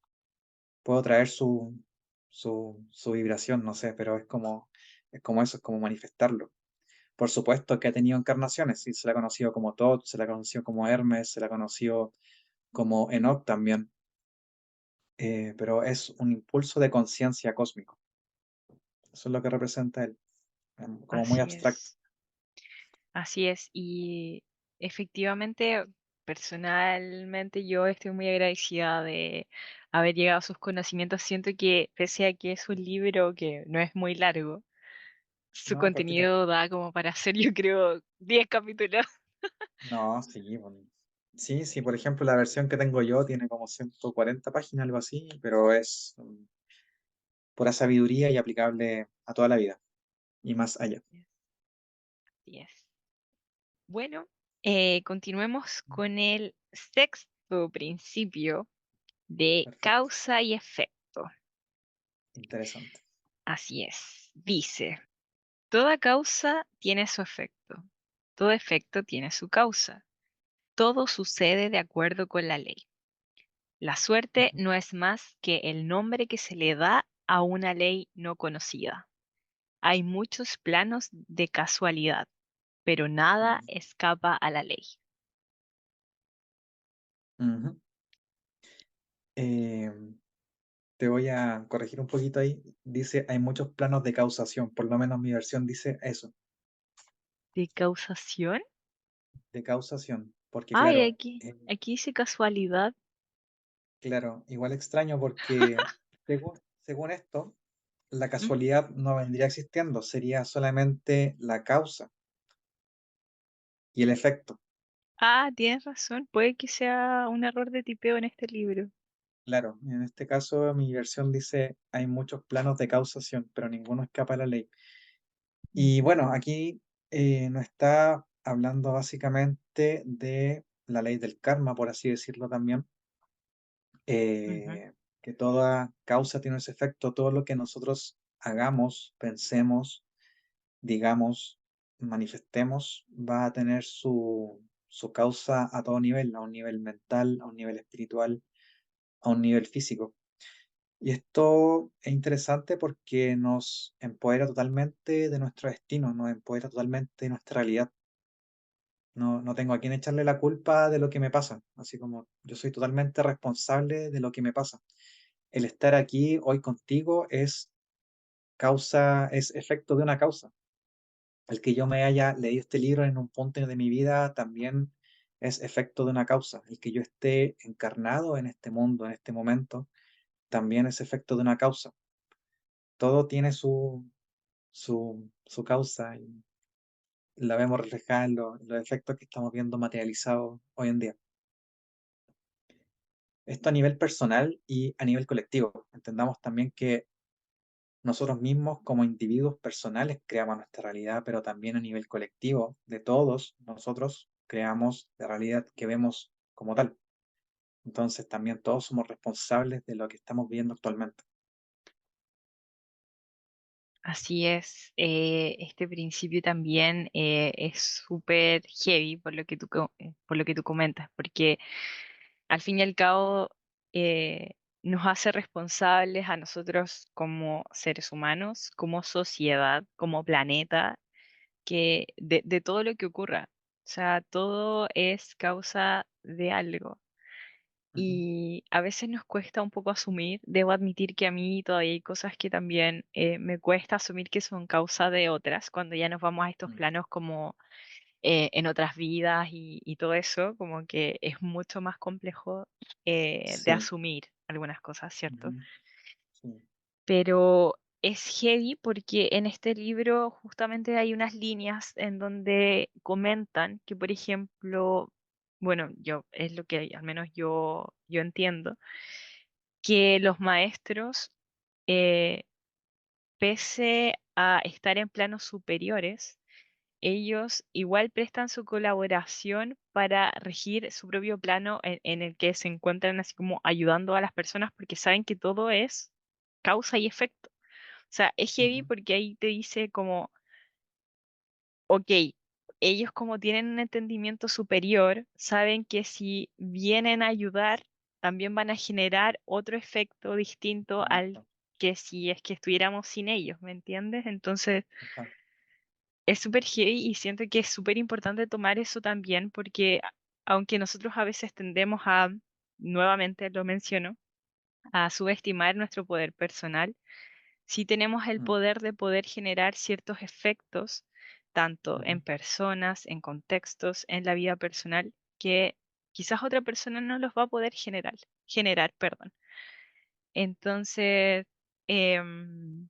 Puedo traer su vibración, no sé, pero es como eso, es como manifestarlo. Por supuesto que ha tenido encarnaciones, sí, se la ha conocido como Thoth, se la ha conocido como Hermes, se la ha conocido como Enoch también, pero es un impulso de conciencia cósmico. Eso es lo que representa él, como muy Así abstracto. es, así es. Y efectivamente, personalmente yo estoy muy agradecida de haber llegado a sus conocimientos. Siento que pese a que es un libro que no es muy largo, su No, cortito. contenido da como para hacer, yo creo, 10 capítulos. No, sí, sí, sí, por ejemplo, la versión que tengo yo tiene como 140 páginas, algo así, pero es pura sabiduría y aplicable a toda la vida y más allá. Así es. Bueno, continuemos con el sexto principio de Perfecto, causa y efecto. interesante. Así es. Dice. Toda causa tiene su efecto. Todo efecto tiene su causa. Todo sucede de acuerdo con la ley. La suerte Ujú, no es más que el nombre que se le da a una ley no conocida. Hay muchos planos de casualidad, pero nada ujú, escapa a la ley. ujú. Em, Te voy a corregir un poquito ahí. Dice, hay muchos planos de causación, por lo menos mi versión dice eso, ¿De causación? de causación, porque Ay, claro, aquí dice casualidad. claro, igual extraño porque según esto, la ¿Mm? casualidad no vendría existiendo, sería solamente la causa y el efecto. Ah, tienes razón, puede que sea un error de tipeo en este libro. Claro, en este caso mi versión dice, hay muchos planos de causación, pero ninguno escapa a la ley. Y Ujú, bueno, aquí nos está hablando básicamente de la ley del karma, por así decirlo también, ujú. que toda causa tiene ese efecto, todo lo que nosotros hagamos, pensemos, digamos, manifestemos, va a tener su causa a todo nivel, a un nivel mental, a un nivel espiritual, a un nivel físico. Y esto es interesante porque nos empodera totalmente de nuestro destino, nos empodera totalmente de nuestra realidad. No tengo a quién echarle la culpa de lo que me pasa, así como yo soy totalmente responsable de lo que me pasa. El estar aquí hoy contigo es causa, es efecto de una causa. El que yo me haya leído este libro en un punto de mi vida también es efecto de una causa. El que yo esté encarnado en este mundo, en este momento, también es efecto de una causa. Todo tiene su causa y la vemos reflejada en los efectos que estamos viendo materializados hoy en día. Esto a nivel personal y a nivel colectivo. Entendamos también que nosotros mismos como individuos personales creamos nuestra realidad, pero también a nivel colectivo, de todos nosotros creamos la realidad que vemos como tal. Entonces también todos somos responsables de lo que estamos viendo actualmente. Así es, este principio también es súper heavy por lo que por lo que tú comentas, porque al fin y al cabo nos hace responsables a nosotros como seres humanos, como sociedad, como planeta, que de todo lo que ocurra. O sea, todo es causa de algo. Ujú, Y a veces nos cuesta un poco asumir, debo admitir que a mí todavía hay cosas que también me cuesta asumir que son causa de otras, cuando ya nos vamos a estos mm. planos como en otras vidas y todo eso, como que es mucho más complejo de Sí, asumir algunas cosas, ¿cierto? ujú, sí, Pero es heavy porque en este libro justamente hay unas líneas en donde comentan que, por ejemplo, bueno, yo es lo que al menos yo entiendo, que los maestros, eh, pese a estar en planos superiores, ellos igual prestan su colaboración para regir su propio plano en el que se encuentran así como ayudando a las personas porque saben que todo es causa y efecto. O sea, es heavy ujú, porque ahí te dice como, ok, ellos como tienen un entendimiento superior, saben que si vienen a ayudar, también van a generar otro efecto distinto al exacto, que si es que estuviéramos sin ellos, ¿me entiendes? Entonces, exacto, es súper heavy y siento que es súper importante tomar eso también porque aunque nosotros a veces tendemos a, nuevamente lo menciono, a subestimar nuestro poder personal, sí tenemos el mm, poder de poder generar ciertos efectos, tanto ujú, en personas, en contextos, en la vida personal, que quizás otra persona no los va a poder generar, perdón. Entonces, em,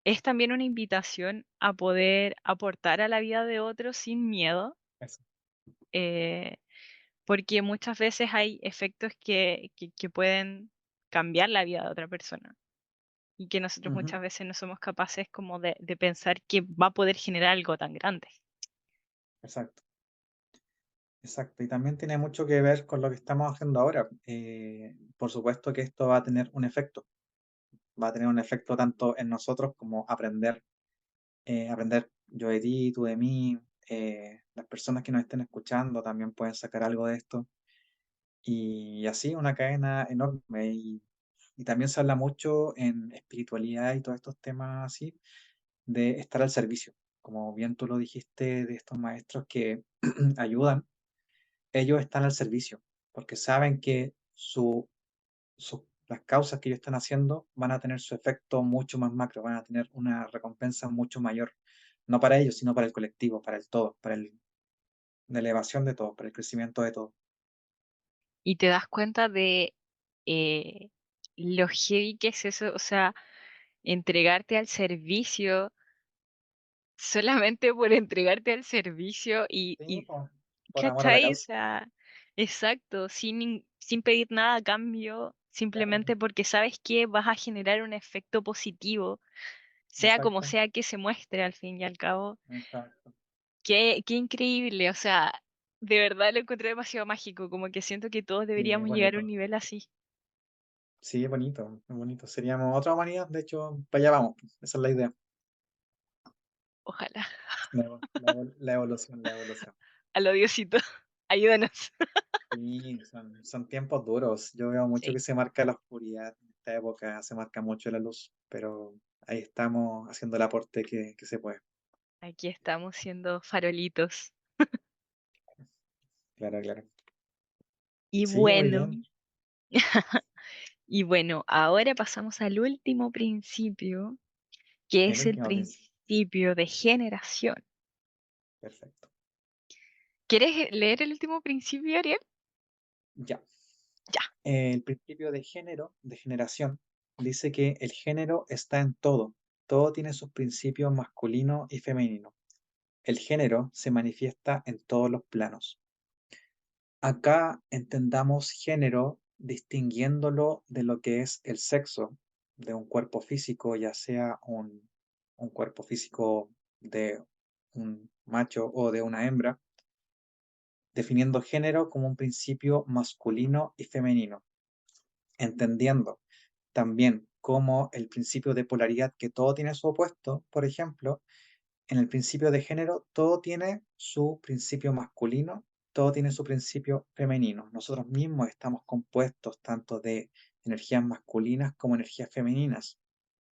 es también una invitación a poder aportar a la vida de otros sin miedo, eso, eh, porque muchas veces hay efectos que pueden cambiar la vida de otra persona y que nosotros ujú, muchas veces no somos capaces como de pensar que va a poder generar algo tan grande. exacto. Exacto, y también tiene mucho que ver con lo que estamos haciendo ahora. Por supuesto que esto va a tener un efecto, va a tener un efecto tanto en nosotros como aprender aprender yo de ti, tú de mí, las personas que nos estén escuchando también pueden sacar algo de esto. Y así una cadena enorme. Y también se habla mucho en espiritualidad y todos estos temas así, de estar al servicio. Como bien tú lo dijiste, de estos maestros que ayudan, ellos están al servicio, porque saben que las causas que ellos están haciendo van a tener su efecto mucho más macro, van a tener una recompensa mucho mayor, no para ellos, sino para el colectivo, para el todo, la elevación de todo, para el crecimiento de todo. Y te das cuenta de eh, lo heavy que es eso, o sea, entregarte al servicio solamente por entregarte al servicio Sí, por amor a la ¿cachai? O causa. sea, exacto, sin pedir nada a cambio, Claro, simplemente porque sabes que vas a generar un efecto positivo, sea como exacto, sea que se muestre al fin y al cabo. exacto. Qué increíble, o sea, de verdad lo encontré demasiado mágico, como que siento que todos Sí, deberíamos llegar a un bonito. nivel así. Sí, es bonito, es bonito. Seríamos otra humanidad, de hecho, para allá vamos. Esa es la idea. Ojalá, La evolución, la evolución. a lo Diosito, ayúdanos. Sí, son tiempos duros. Yo veo mucho Sí, que se marca la oscuridad. En esta época se marca mucho la luz, pero ahí estamos haciendo el aporte que se puede. aquí estamos siendo farolitos. Claro, claro. Y Sí, muy bueno, bien. y bueno, ahora pasamos al último principio, que El es el último principio. principio de generación. Perfecto. ¿Quieres leer el último principio, Ariel? Ya. Ya. El principio de género, de generación, dice que el género está en todo. Todo tiene sus principios masculino y femenino. El género se manifiesta en todos los planos. Acá entendamos género distinguiéndolo de lo que es el sexo de un cuerpo físico, ya sea un cuerpo físico de un macho o de una hembra, definiendo género como un principio masculino y femenino, entendiendo también como el principio de polaridad que todo tiene su opuesto, por ejemplo, en el principio de género, todo tiene su principio masculino, todo tiene su principio femenino. Nosotros mismos estamos compuestos tanto de energías masculinas como energías femeninas.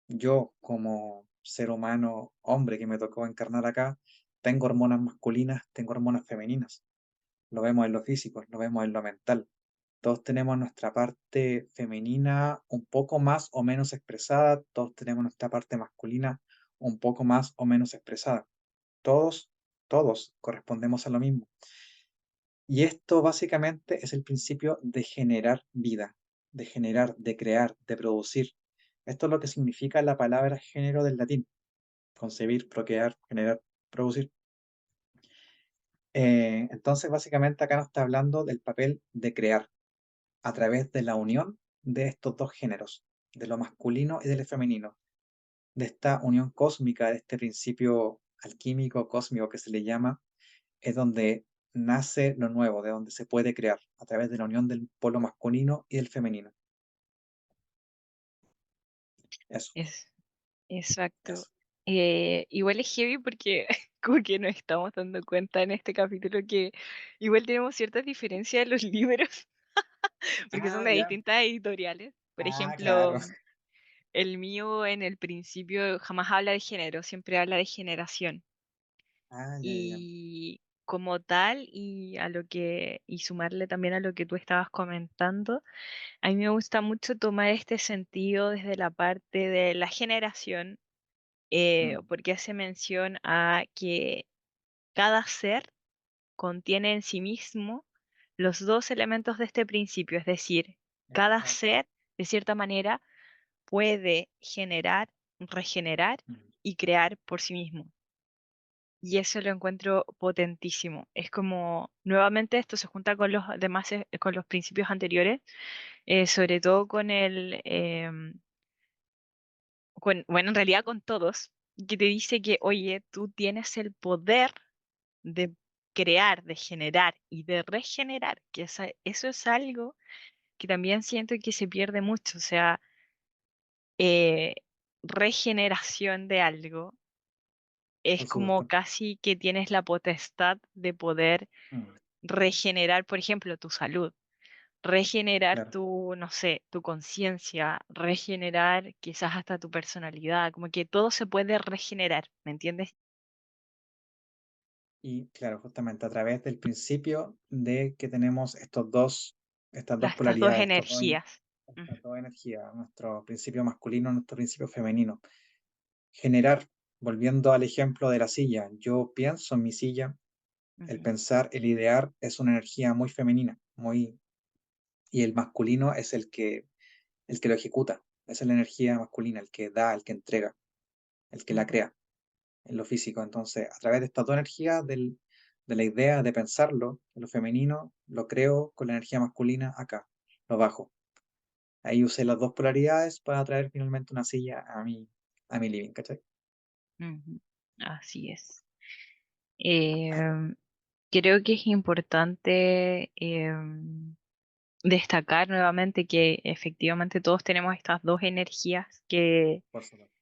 Yo, como ser humano, hombre que me tocó encarnar acá, tengo hormonas masculinas, tengo hormonas femeninas. Lo vemos en lo físico, lo vemos en lo mental. Todos tenemos nuestra parte femenina un poco más o menos expresada, todos tenemos nuestra parte masculina un poco más o menos expresada. Todos, todos correspondemos a lo mismo. Y esto básicamente es el principio de generar vida, de generar, de crear, de producir. Esto es lo que significa la palabra género del latín: concebir, procrear, generar, producir. Entonces, básicamente acá nos está hablando del papel de crear a través de la unión de estos dos géneros, de lo masculino y de lo femenino, de esta unión cósmica, de este principio alquímico cósmico que se le llama, es donde nace lo nuevo, de donde se puede crear, a través de la unión del polo masculino y del femenino. Eso, Es, exacto. eso. Igual es heavy porque como que nos estamos dando cuenta en este capítulo que igual tenemos ciertas diferencias en los libros, porque son Ah, de ya. distintas editoriales. Por Ah, claro. ejemplo, el mío en el principio jamás habla de género, siempre habla de generación. Ah, ya, ya, ya. Y como tal, y sumarle también a lo que tú estabas comentando, a mí me gusta mucho tomar este sentido desde la parte de la generación, Mm, porque hace mención a que cada ser contiene en sí mismo los dos elementos de este principio, es decir, cada exacto. ser, de cierta manera, puede generar, regenerar Mm, y crear por sí mismo. Y eso lo encuentro potentísimo. Es como, nuevamente, esto se junta con los demás, con los principios anteriores, sobre todo con bueno, en realidad con todos, que te dice que, oye, tú tienes el poder de crear, de generar y de regenerar, que eso es algo que también siento que se pierde mucho, o sea, eh, regeneración de algo. es por como supuesto. casi que tienes la potestad de poder Mm, regenerar, por ejemplo, tu salud, regenerar claro. tu, no sé, tu conciencia, regenerar quizás hasta tu personalidad, como que todo se puede regenerar, ¿me entiendes? Y claro, justamente a través del principio de que tenemos estas dos Estas dos polaridades, energías. Ujú, estas dos energías, nuestro principio masculino, nuestro principio femenino. Generar, volviendo al ejemplo de la silla, yo pienso en mi silla, el ujú, pensar, el idear es una energía muy femenina, y el masculino es el que lo ejecuta, esa es la energía masculina, el que da, el que entrega, el que la ujú, crea en lo físico. Entonces, a través de estas dos energías, de la idea de pensarlo, de lo femenino, lo creo con la energía masculina acá, lo bajo. Ahí usé las dos polaridades para traer finalmente una silla a mi living, ¿cachai? ujú. Así es. Em, Creo que es importante destacar nuevamente que efectivamente todos tenemos estas dos energías Por supuesto.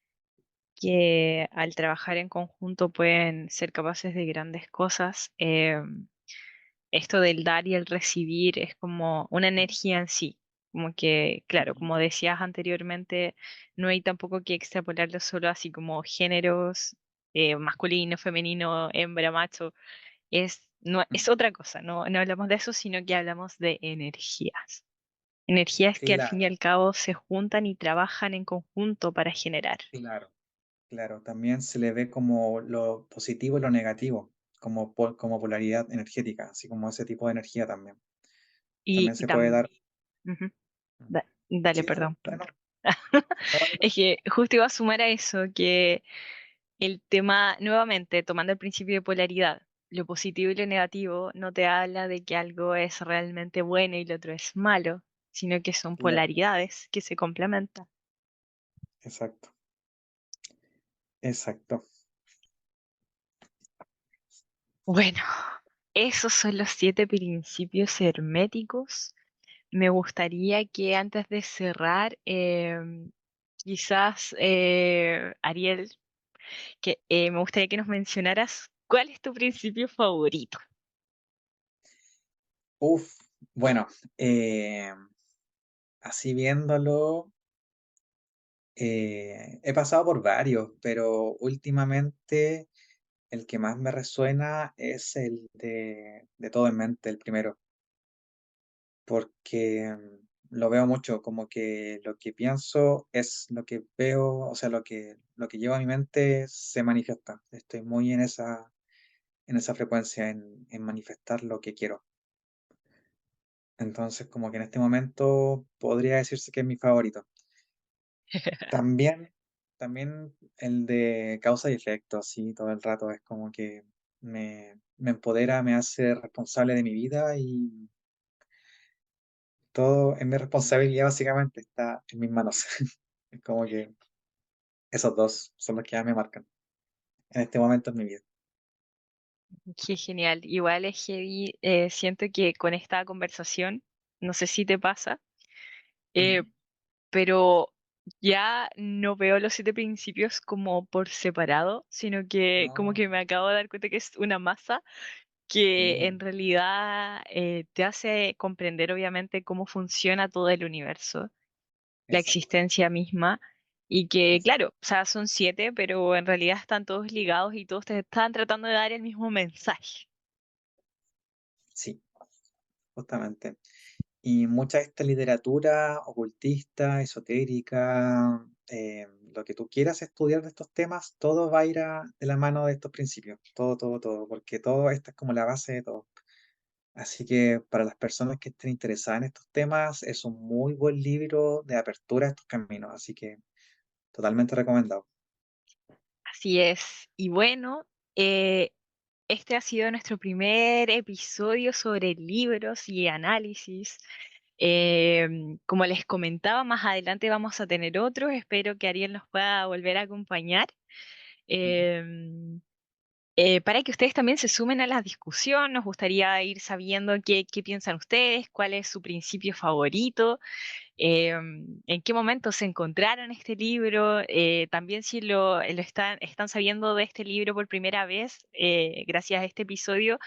que al trabajar en conjunto pueden ser capaces de grandes cosas. Esto del dar y el recibir es como una energía en sí. Como que, claro, Ujú, como decías anteriormente, no hay tampoco que extrapolarlo solo así como géneros, masculino, femenino, hembra, macho. No, es ujú. otra cosa, no hablamos de eso, sino que hablamos de energías. Energías que al fin y Claro, al cabo se juntan y trabajan en conjunto para generar. claro, claro. También se le ve como lo positivo y lo negativo, como polaridad energética, así como ese tipo de energía también. Y, También y se puede tam- dar. Ujú. Mm. Dale, Sí, dale, perdón. dale, no, no, dale, Es que justo iba a sumar a eso que el tema, nuevamente, tomando el principio de polaridad, lo positivo y lo negativo no te habla de que algo es realmente bueno y lo otro es malo, sino que son claro, polaridades que se complementan. exacto, exacto. Bueno, esos son los 7 principios herméticos. Me gustaría que antes de cerrar, quizás, Ariel, que me gustaría que nos mencionaras cuál es tu principio favorito. Uf, bueno, eh, así viéndolo, he pasado por varios, pero últimamente el que más me resuena es el de todo en mente, el primero, porque lo veo mucho, como que lo que pienso es lo que veo, o sea, lo que llevo a mi mente se manifiesta. Estoy muy en esa frecuencia, en manifestar lo que quiero. Entonces, como que en este momento podría decirse que es mi favorito. También, también el de causa y efecto, así todo el rato, es como que me empodera, me hace responsable de mi vida y todo es mi responsabilidad, básicamente está en mis manos. Es como que esos dos son los que ya me marcan en este momento en mi vida. Qué genial. Igual es heavy. Siento que con esta conversación, no sé si te pasa, Ujú. eh, pero ya no veo los 7 principios como por separado, sino que como No, que me acabo de dar cuenta que es una masa que en sí, realidad te hace comprender obviamente cómo funciona todo el universo, la exacto, existencia misma, y que claro, exacto. o sea, son 7, pero en realidad están todos ligados y todos te están tratando de dar el mismo mensaje. Sí, justamente. Y mucha de esta literatura ocultista, esotérica, lo que tú quieras estudiar de estos temas, todo va a ir de la mano de estos principios, todo, todo, todo, porque todo esto es como la base de todo. Así que para las personas que estén interesadas en estos temas, es un muy buen libro de apertura a estos caminos, así que totalmente recomendado. Así es. Y bueno, eh, este ha sido nuestro primer episodio sobre libros y análisis. Como les comentaba, más adelante vamos a tener otros. Espero que Ariel nos pueda volver a acompañar. Ujú. Em, para que ustedes también se sumen a la discusión. Nos gustaría ir sabiendo qué piensan ustedes, cuál es su principio favorito, en qué momento se encontraron este libro, también si están sabiendo de este libro por primera vez, gracias a este episodio.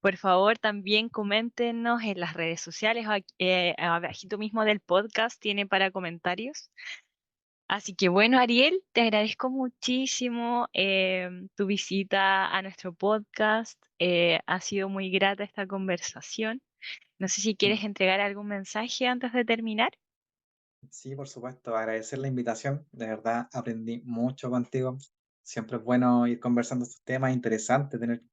Por favor, también coméntenos en las redes sociales, abajito mismo del podcast tiene para comentarios. Así que bueno, Ariel, te agradezco muchísimo tu visita a nuestro podcast. Ha sido muy grata esta conversación. No sé si Mm. quieres entregar algún mensaje antes de terminar. Sí, por supuesto, agradecer la invitación. De verdad, aprendí mucho contigo. Siempre es bueno ir conversando estos temas, interesante tener,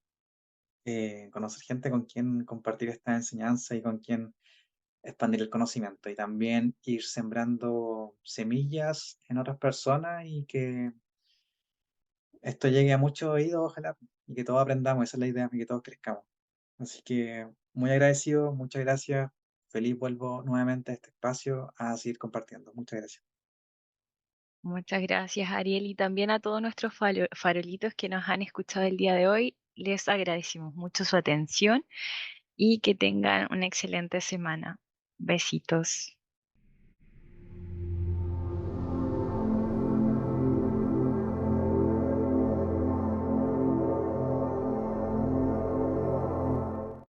conocer gente con quien compartir esta enseñanza y con quien expandir el conocimiento y también ir sembrando semillas en otras personas y que esto llegue a muchos oídos, ojalá, y que todos aprendamos, esa es la idea, y que todos crezcamos. Así que muy agradecido, muchas gracias. Feliz vuelvo nuevamente a este espacio a seguir compartiendo. Muchas gracias. Muchas gracias, Ariel, y también a todos nuestros farolitos que nos han escuchado el día de hoy. Les agradecemos mucho su atención y que tengan una excelente semana. Besitos.